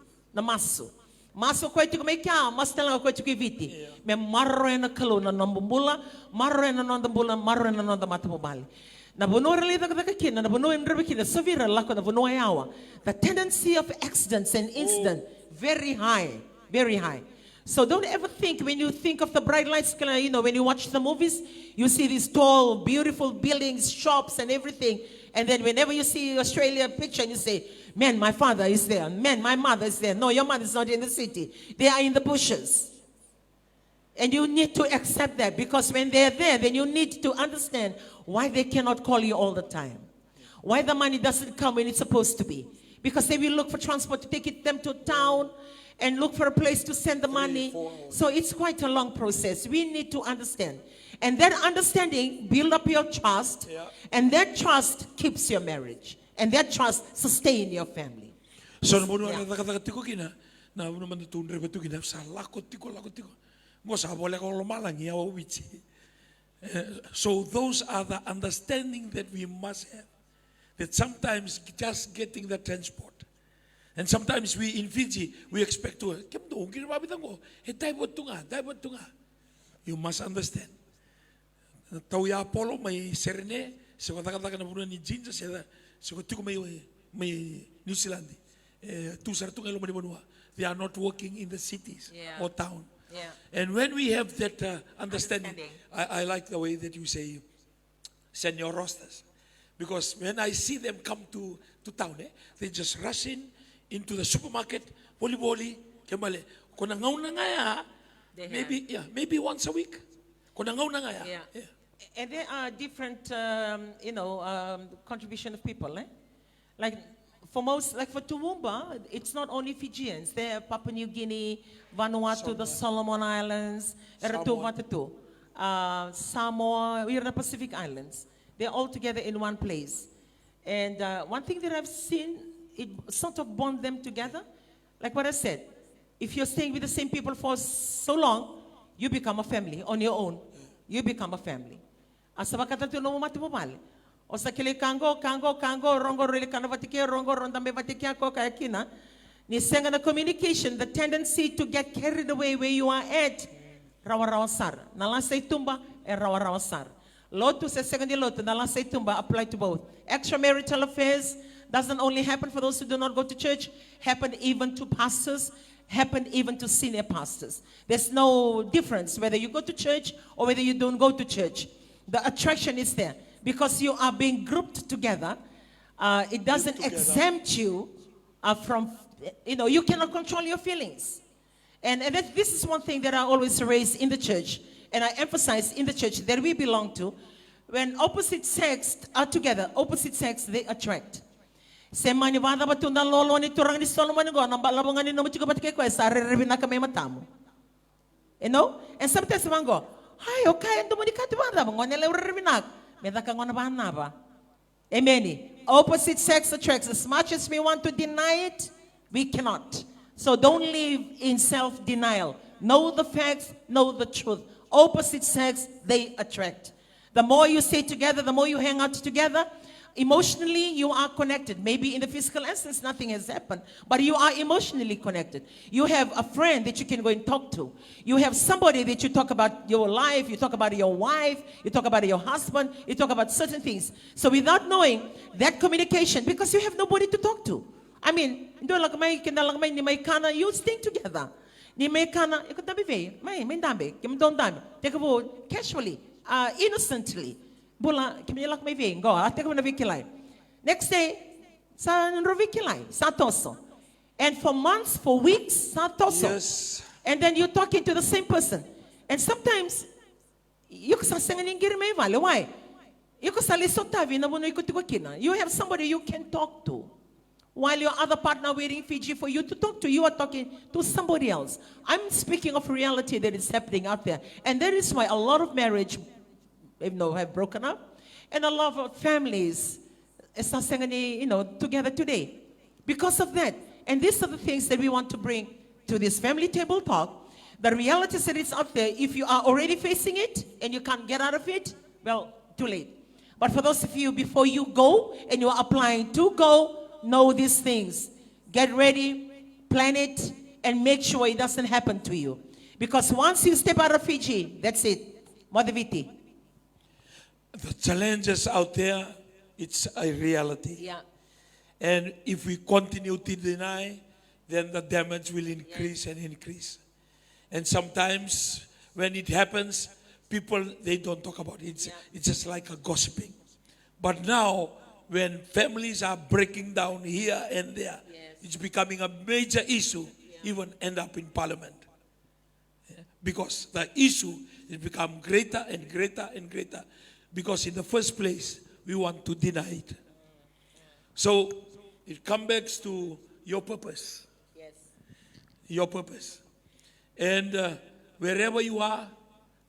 Masu ko ito kumay kya, mas talang ko ito kiviti. Me marroy na kalo na nambula, marroy na nandambula, marroy na nandamatapabali. Nabuno rali da kakina, nabuno imrebekina, severe lako nabuno ayawa. The tendency of accidents and incident very high, very high. So don't ever think, when you think of the bright lights, when you watch the movies, you see these tall, beautiful buildings, shops and everything. And then whenever you see Australia picture and you say, man, my father is there. Man, my mother is there. No, your mother is not in the city. They are in the bushes. And you need to accept that, because when they're there, then you need to understand why they cannot call you all the time. Why the money doesn't come when it's supposed to be. Because they will look for transport to take them to town and look for a place to send the money. So it's quite a long process. We need to understand. And that understanding build up your trust, and that trust keeps your marriage, and that trust sustain your family. So nabuno ala tiko kina, na nabuno man tunre betu kina sa lakot tiko. Mo sa bole ko lomalang ya wichi. So those are the understanding that we must have. That sometimes just getting the transport. And sometimes we in Fiji, we expect to, you must understand. Tau ya Apollo may serene, se kata na buruan ni Jinja se ko may New Zealand. Tu sartu ngelo manua. They are not working in the cities or town. Yeah. And when we have that understanding, I like the way that you say, senior rosters. Because when I see them come to town, they just rush into the supermarket, boli, kemale. Kung nangaw na nga maybe once a week. Kung nangaw na nga Yeah. And there are different, contribution of people. Like for Toowoomba, it's not only Fijians. There are Papua New Guinea, Vanuatu, the Solomon Islands, Samoa, we're in the Pacific Islands. They're all together in one place. And one thing that I've seen, it sort of bond them together. Like what I said, if you're staying with the same people for so long, you become a family on your own. You become a family. Asabakata tu no matubali. O sa kile kango, rongo really kanavatikea, rongo rondambe vatikia ko kayakina. Ni senga na communication, the tendency to get carried away where you are at. Rawa sar. Nalasay tumba and rawa sar. Lotu se second lotu, nalasay tumba apply to both. Extramarital affairs doesn't only happen for those who do not go to church, happen even to pastors, happen even to senior pastors. There's no difference whether you go to church or whether you don't go to church. The attraction is there because you are being grouped together. It doesn't exempt you from, you cannot control your feelings. And this is one thing that I always raise in the church, and I emphasize in the church that we belong to. When opposite sex are together, opposite sex, they attract. Semani vada batunda lolo ni turang ni Solomon go na balabongan ni no chika batke ko sa rerebi na kami matamo. And sometimes man go, "Hi, okay, ando mo ni kati vada mo ngone le rerebi na." Meda ka ngona ba na ba? Amen. Opposite sex attracts. As much as we want to deny it, we cannot. So don't live in self-denial. Know the facts, know the truth. Opposite sex, they attract. The more you stay together, the more you hang out together, emotionally you are connected. Maybe in the physical essence, nothing has happened, but you are emotionally connected. You have a friend that you can go and talk to. You have somebody that you talk about your life, you talk about your wife, you talk about your husband, you talk about certain things. So without knowing that communication, because you have nobody to talk to. I mean, you stay together. Ni may kana, ikot dabi ve, may dambi, kim don dambi. Teka po, casually, innocently. Bula, kim nilak may ve, go, teka po na vikilay. Next day, sa vikilay, sa toso. And for months, for weeks, sa toso. Yes. And then you're talking to the same person. And sometimes, you can say, why? You can say, you have somebody you can talk to. While your other partner waiting Fiji for you to talk to, you are talking to somebody else. I'm speaking of reality that is happening out there. And that is why a lot of marriage have broken up. And a lot of families are together today. Because of that. And these are the things that we want to bring to this family table talk. The reality is that it's out there. If you are already facing it and you can't get out of it, well, too late. But for those of you, before you go and you are applying to go, know these things. Get ready, plan it, and make sure it doesn't happen to you. Because once you step out of Fiji, that's it. Modiviti. The challenges out there, it's a reality. Yeah. And if we continue to deny, then the damage will increase and increase. And sometimes when it happens, people, they don't talk about it. It's just like a gossiping. But now, when families are breaking down here and there, it's becoming a major issue, even end up in parliament. Because the issue has become greater and greater and greater. Because in the first place, we want to deny it. So, it comes back to your purpose. Yes. Your purpose. And wherever you are,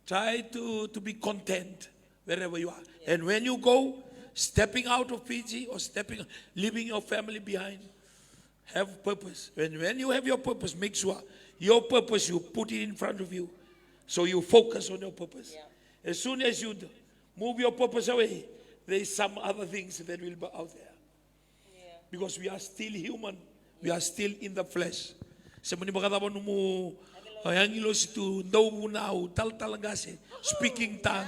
try to be content wherever you are. And when you go, stepping out of Fiji or leaving your family behind, have purpose. And when you have your purpose, make sure your purpose, you put it in front of you. So you focus on your purpose. Yeah. As soon as you move your purpose away, there is some other things that will be out there. Yeah. Because we are still human. We are still in the flesh. Speaking tongue.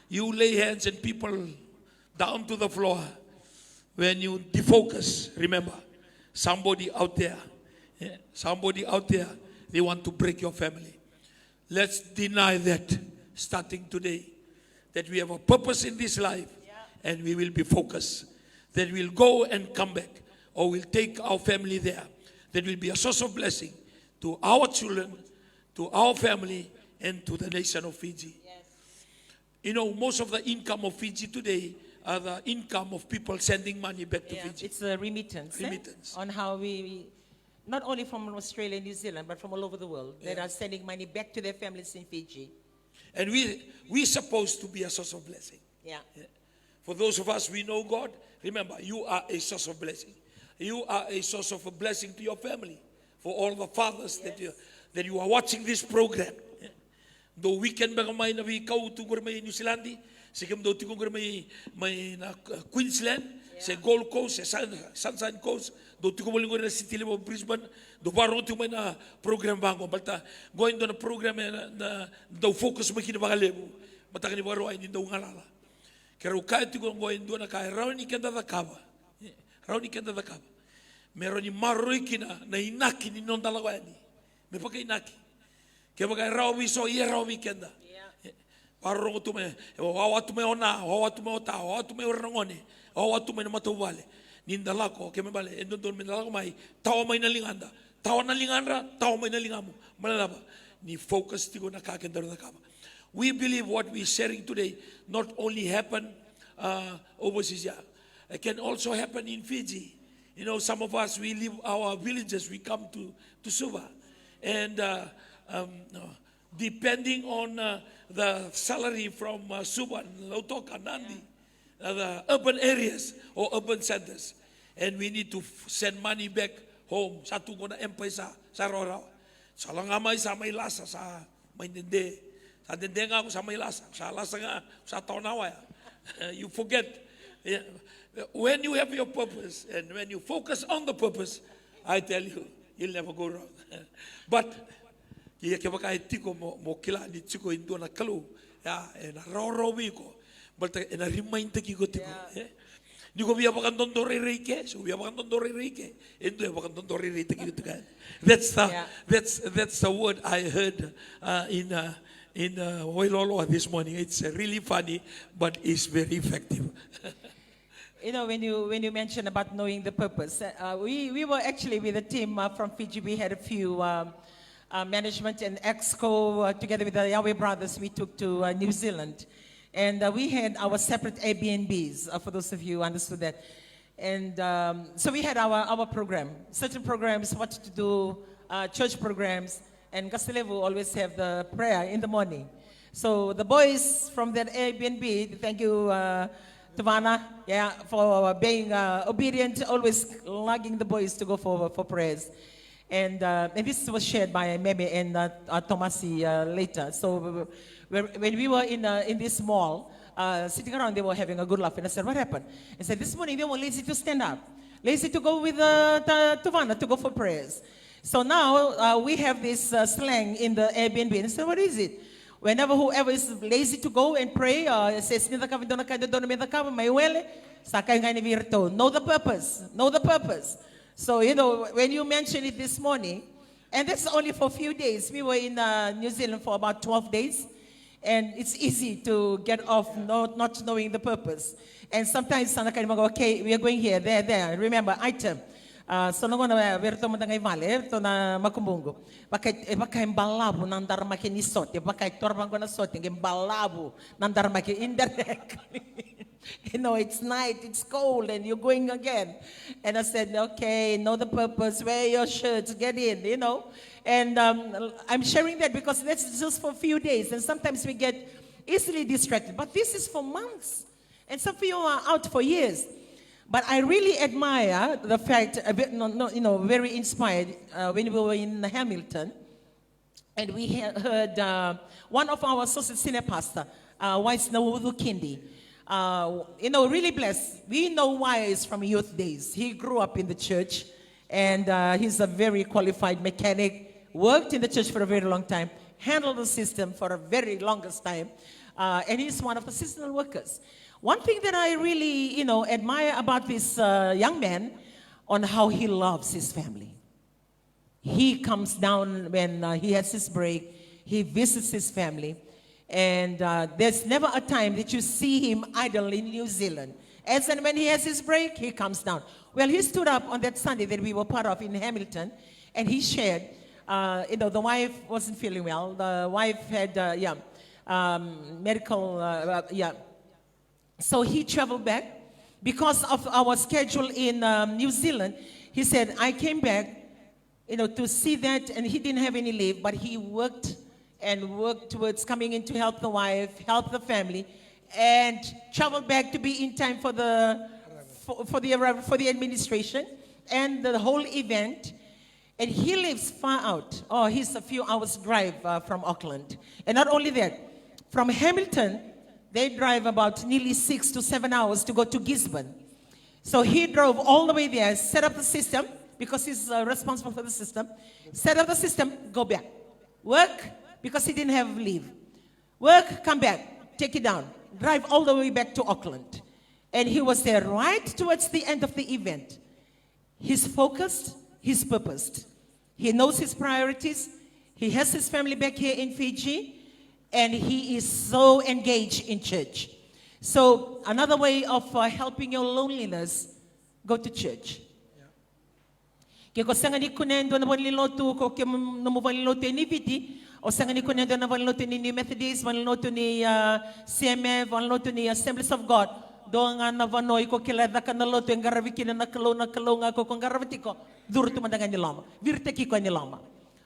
You lay hands and people down to the floor. When you defocus, remember, somebody out there, they want to break your family. Let's deny that starting today, that we have a purpose in this life and we will be focused. That we'll go and come back, or we'll take our family there. That will be a source of blessing to our children, to our family, and to the nation of Fiji. Yes. You know, most of the income of Fiji today are the income of people sending money back to Fiji. It's a remittance. Remittance. On how we, not only from Australia and New Zealand, but from all over the world, that are sending money back to their families in Fiji. And we're supposed to be a source of blessing. Yeah. For those of us, we know God, remember, you are a source of blessing. You are a source of a blessing to your family. For all the fathers that you are watching this program. Though weekend ba may na ikaw tungkol may New Zealand, sigam do tungkol may na Queensland, sa Gold Coast, sa Sunshine Coast, do tungkol mo na City of Brisbane, do baro tu may na program bango, balta going do na program na do focus mo kinabagalebo, mataka ni baro ay hindi do ngalala. Kaya kahit tungkol going do na kaya raw ni kanda da kaba, meron ni maroy kina na inaki ni non dalawa ni, may pagka inaki. Kaya bagay raw mi so iya raw mi kenda. Parang tu may wawa tu may ona, wawa tu may ota, wawa tu may orangone, wawa tu may namatubale. Nindala ko, kaya may bale, endon nindala ko may tawa may nalinganda, tawa may nalingamo. Malala ba? Ni focus tigo na kakendaro na kaba. We believe what we're sharing today not only happen overseas. It can also happen in Fiji. You know, some of us, we leave our villages, we come to Suva. And depending on the salary from Suva, Lautoka, Nandi, the urban areas or urban centers. And we need to send money back home sa tungo na empay sa Rorao. Sa langamay sa may lasa sa Mayninde. Sa dende nga ako sa may lasa. Sa lasa nga sa Taunawa. You forget. Yeah. When you have your purpose and when you focus on the purpose, I tell you, you'll never go wrong. But iya kaya kahit tiko mo kila ni tiko indo na kalu ya na rorowi ko. But na remind tiko tiko. Di ko biya bakan dondori rike, so biya bakan dondori rike. Indo bakan dondori rike tiko tiko. That's the word I heard in Wailolo this morning. It's really funny, but it's very effective. You know, when you mentioned about knowing the purpose, we were actually with a team from Fiji. We had a few management and exco together with the Yahweh brothers. We took to New Zealand, and we had our separate Airbnbs. For those of you who understood that, and so we had our program, certain programs, what to do, church programs, and Gastelevu always have the prayer in the morning. So the boys from that Airbnb, thank you. Tavana, for being obedient, always lugging the boys to go for prayers. And this was shared by Meme and Tomasi later. So when we were in this mall, sitting around, they were having a good laugh. And I said, what happened? I said, this morning they were lazy to stand up, lazy to go with Tavana to go for prayers. So now we have this slang in the Airbnb. And I said, what is it? Whenever whoever is lazy to go and pray, says, know the purpose, know the purpose. So, you know, when you mentioned it this morning, and that's only for a few days. We were in New Zealand for about 12 days, and it's easy to get off not knowing the purpose. And sometimes, okay, we are going here, there. Remember, item. So no gonna verto mo ngay vale to na makumbungo bakay balabo nang darma ki ni sote bakay torbang ko na sote ngem balabo nang darma ki indirectly. You know, it's night, it's cold, and you're going again. And I said, okay, know the purpose, wear your shirts, get in, you know. And I'm sharing that because that's just for a few days, and sometimes we get easily distracted. But this is for months, and some of you are out for years. But I really admire the fact, very inspired when we were in Hamilton, and we heard one of our associate senior pastor, Wise Nawudu Kindi, really blessed. We know Wise from youth days. He grew up in the church, and he's a very qualified mechanic, worked in the church for a very long time, handled the system for a very longest time, and he's one of the seasonal workers. One thing that I really, admire about this young man on how he loves his family. He comes down when he has his break. He visits his family. And there's never a time that you see him idle in New Zealand. As and when he has his break, he comes down. Well, he stood up on that Sunday that we were part of in Hamilton, and he shared, the wife wasn't feeling well. The wife had, medical, So he traveled back. Because of our schedule in New Zealand, he said, I came back, to see that, and he didn't have any leave, but he worked towards coming in to help the wife, help the family, and traveled back to be in time for the administration and the whole event. And he lives far out. Oh, he's a few hours drive from Auckland. And not only that, from Hamilton, they drive about nearly 6 to 7 hours to go to Gisborne. So he drove all the way there, set up the system, because he's responsible for the system, set up the system, go back. Work, because he didn't have leave. Work, come back, take it down. Drive all the way back to Auckland. And he was there right towards the end of the event. He's focused, he's purposed. He knows his priorities. He has his family back here in Fiji. And he is so engaged in church. So another way of helping your loneliness, go to church. Kiko sanga ni kunendo na waliloto ko kaya namu waliloto ni Viti o sanga ni kunendo na waliloto ni New Methodist, waliloto ni CMF, waliloto ni Assemblies of God. Doon nga na vanoy ko kila daka na loto yung garaviki na nakalong ako kung garaviti ko duro tumandangan ni lama. Virteki ko ni lama.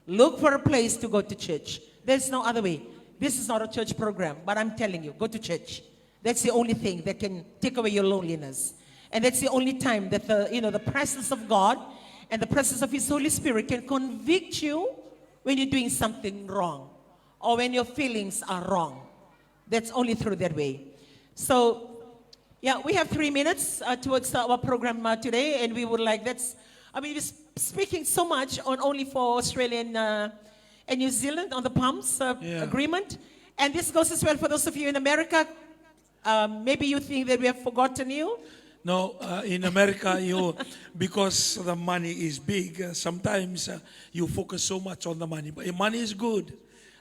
Look for a place to go to church. There's no other way. This is not a church program, but I'm telling you, go to church. That's the only thing that can take away your loneliness. And that's the only time that the presence of God and the presence of His Holy Spirit can convict you when you're doing something wrong or when your feelings are wrong. That's only through that way. So, yeah, we have 3 minutes towards our program today, and we would like we're speaking so much on only for Australian and New Zealand on the PALMS agreement. And this goes as well for those of you in America. Maybe you think that we have forgotten you. No, in America, because the money is big, sometimes you focus so much on the money. But money is good.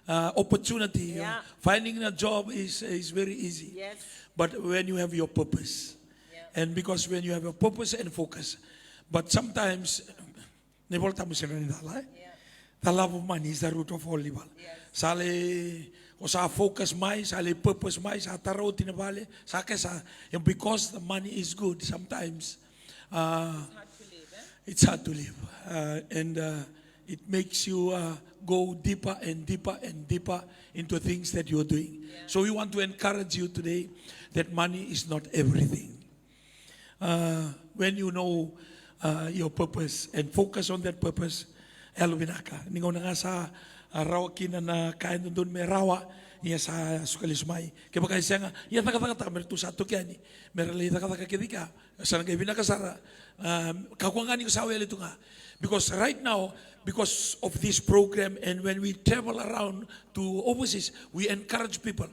Opportunity, finding a job is very easy. Yes. But when you have your purpose, and because when you have a purpose and focus, but sometimes, the love of money is the root of all evil. Sale, o sa focus mais, sale purpose mais, sa taro tinabale, sa kesa, and because the money is good, sometimes it's hard to live, and it makes you go deeper and deeper and deeper into things that you're doing. So we want to encourage you today that money is not everything. When you know your purpose and focus on that purpose, Elwinaka, ningaw na nga sa rawa kina na kain doon may rawa niya sa sukalismay. Kaya baka siya nga, iya taka mertu satu kiani, merali taka kidika, sa nagay binakasara, kakuangan ko sa awel ito nga. Because right now, because of this program, and when we travel around to overseas, we encourage people.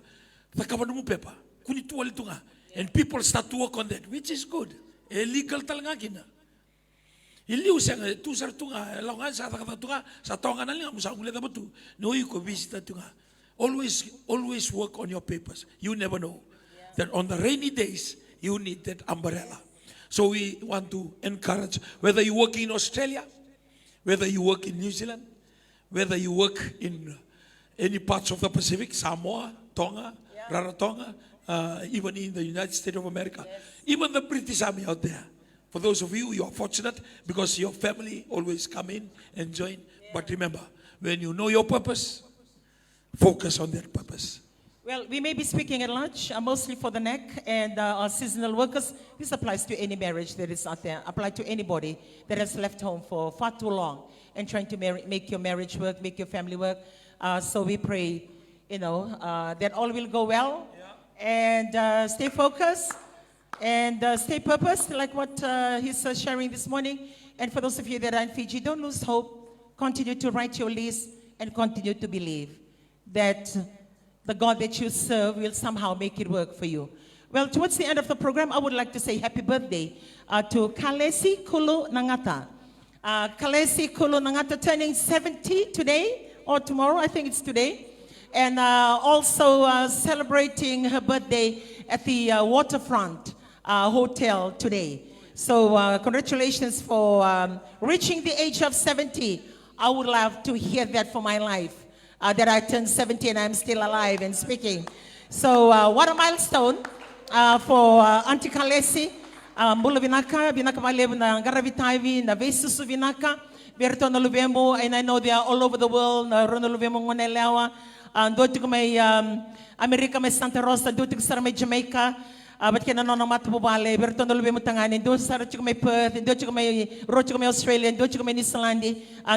Takapan mo pepa, kunitual ito nga. And people start to work on that, which is good. Legal talaga kina. Iliw siya nga, tusar ito nga, lawangan sa takata ito nga, sa tawangan na lang, musa ang ulit na ba ito? No, you could visit ito nga. Always work on your papers. You never know. That on the rainy days, you need that umbrella. So we want to encourage, whether you work in Australia, whether you work in New Zealand, whether you work in any parts of the Pacific, Samoa, Tonga, Rarotonga, even in the United States of America, even the British Army out there. For those of you, you are fortunate because your family always come in and join. But remember, when you know your purpose, focus on that purpose. Well, we may be speaking at lunch, mostly for the neck and our seasonal workers. This applies to any marriage that is out there, apply to anybody that has left home for far too long and trying to make your marriage work, make your family work. So we pray, that all will go well and stay focused and stay purposed, like what he's sharing this morning. And for those of you that are in Fiji, don't lose hope. Continue to write your list and continue to believe that the God that you serve will somehow make it work for you. Well, towards the end of the program, I would like to say happy birthday to Kalesi Kulu Nangata. Kalesi Kulu Nangata turning 70 today or tomorrow, I think it's today. And also celebrating her birthday at the Waterfront Hotel today. So congratulations for reaching the age of 70. I would love to hear that for my life. That I turned 70 and I'm still alive and speaking. So what a milestone for Auntie Kalesi. Mula vinaka malebo na garavitaivi na vesusu vinaka. Berto na lubemo, and I know they are all over the world. Rono lubemo ngonelewa. Doon ko may Amerika, may Santa Rosa, doon ko sa may Jamaica. Ba't kaya nanonong matapubale, berto na lubemo tanganin. Doon sa ko may Perth, doon ko may Rocho ko may Australia, doon ko may New Zealand,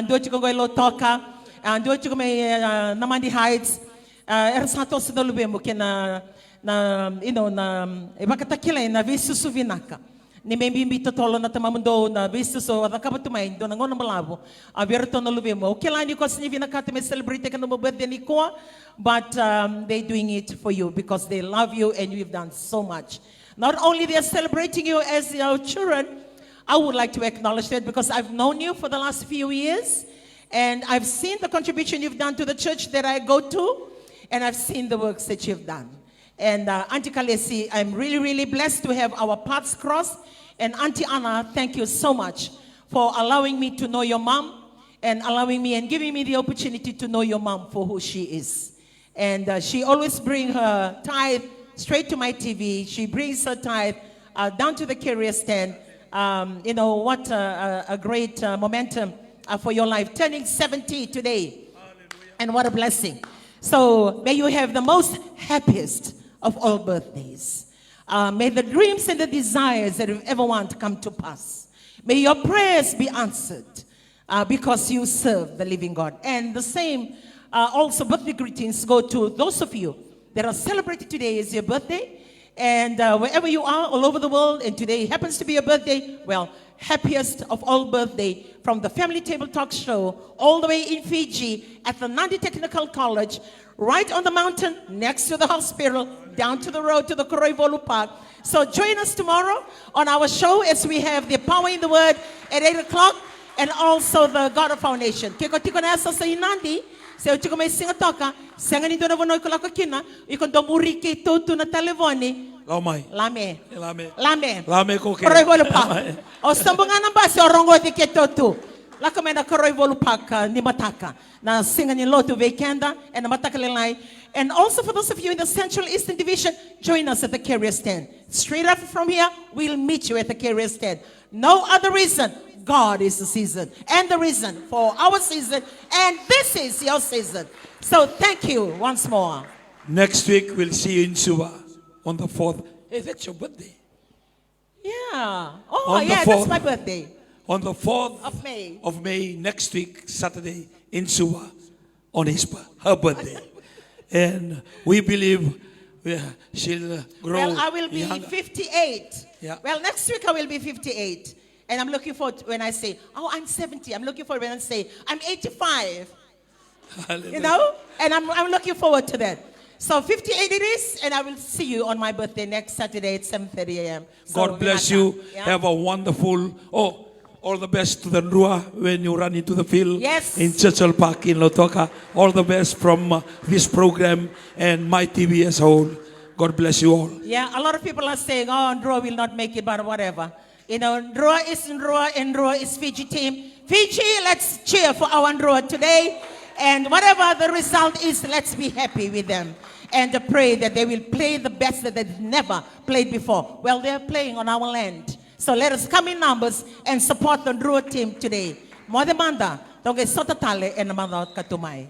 doon ko may Lotoka. Doon ko may Namandi Heights, Santos na lubemo kaya na ibakatakilay na visusu vinaka. Ni may bimbito tolo na tamamundo na visusu at akabatumay doon ang unang malabo. Berto na lubemo. Kailan ko sa vinaka may celebrate ka na mo birthday ni ko, but they doing it for you because they love you and you've done so much. Not only they are celebrating you as your children, I would like to acknowledge that because I've known you for the last few years. And I've seen the contribution you've done to the church that I go to, and I've seen the works that you've done. And Auntie Kalesi, I'm really, really blessed to have our paths crossed. And Auntie Anna, thank you so much for allowing me to know your mom and allowing me and giving me the opportunity to know your mom for who she is. And she always brings her tithe straight to my TV. She brings her tithe down to the carrier stand. What a great momentum for your life, turning 70 today. Hallelujah. And what a blessing. So may you have the most happiest of all birthdays. May the dreams and the desires that you ever want come to pass. May your prayers be answered because you serve the living God. And the same also birthday greetings go to those of you that are celebrating today as your birthday. And wherever you are all over the world, and today happens to be your birthday, well, happiest of all birthday from the Family Table Talk Show all the way in Fiji at the Nandi Technical College, right on the mountain next to the hospital, down to the road to the Koroivolu Park. So join us tomorrow on our show as we have the Power in the Word at 8 o'clock and also the God of Foundation. Kiko tiko na sa Nandi, se o tiko may singa toka, senga ni dona vonoy ko lako kina, ikon domuri ki tutu na televoni. Lamay. Lame. Lame. Lame. Lame ko Koroivolu Park. O sambungan ng basi o rongo di kitutu. Lako may na Koroivolu Park ni Mataka. Na singa ni Lotu Vekenda and na Mataka Lilay. And also for those of you in the Central Eastern Division, join us at the carrier stand. Straight up from here, we'll meet you at the carrier stand. No other reason. God is the season and the reason for our season. And this is your season. So thank you once more. Next week, we'll see you in Suva on the 4th. Hey, that's your birthday. Yeah. Oh, On the yeah, that's 4th. my birthday. On the 4th Of May. next week, Saturday, in Suva, on her birthday. And we believe she'll grow Well, I will be younger. 58. Yeah. Well, next week I will be 58. And I'm looking forward when I say, oh, I'm 70. I'm looking forward when I say, I'm 85. Hallelujah. You know? And I'm looking forward to that. So 58 it is, and I will see you on my birthday next Saturday at 7:30 a.m. So God bless you. yeah? Have a wonderful, all the best to the Nrua when you run into the field Yes. in Churchill Park in Lotoka. All the best from this program and my TV as a whole. God bless you all. Yeah, a lot of people are saying, oh, Ndrua will not make it, but whatever. You know, Ndrua is Ndrua, and Ndrua is Fiji team. Fiji, let's cheer for our Ndrua today. And whatever the result is, let's be happy with them. And pray that they will play the best that they've never played before. Well, they're playing on our land. So let us come in numbers and support the Ndrua team today. Mo demanda, toge sotatale and namanda katumay.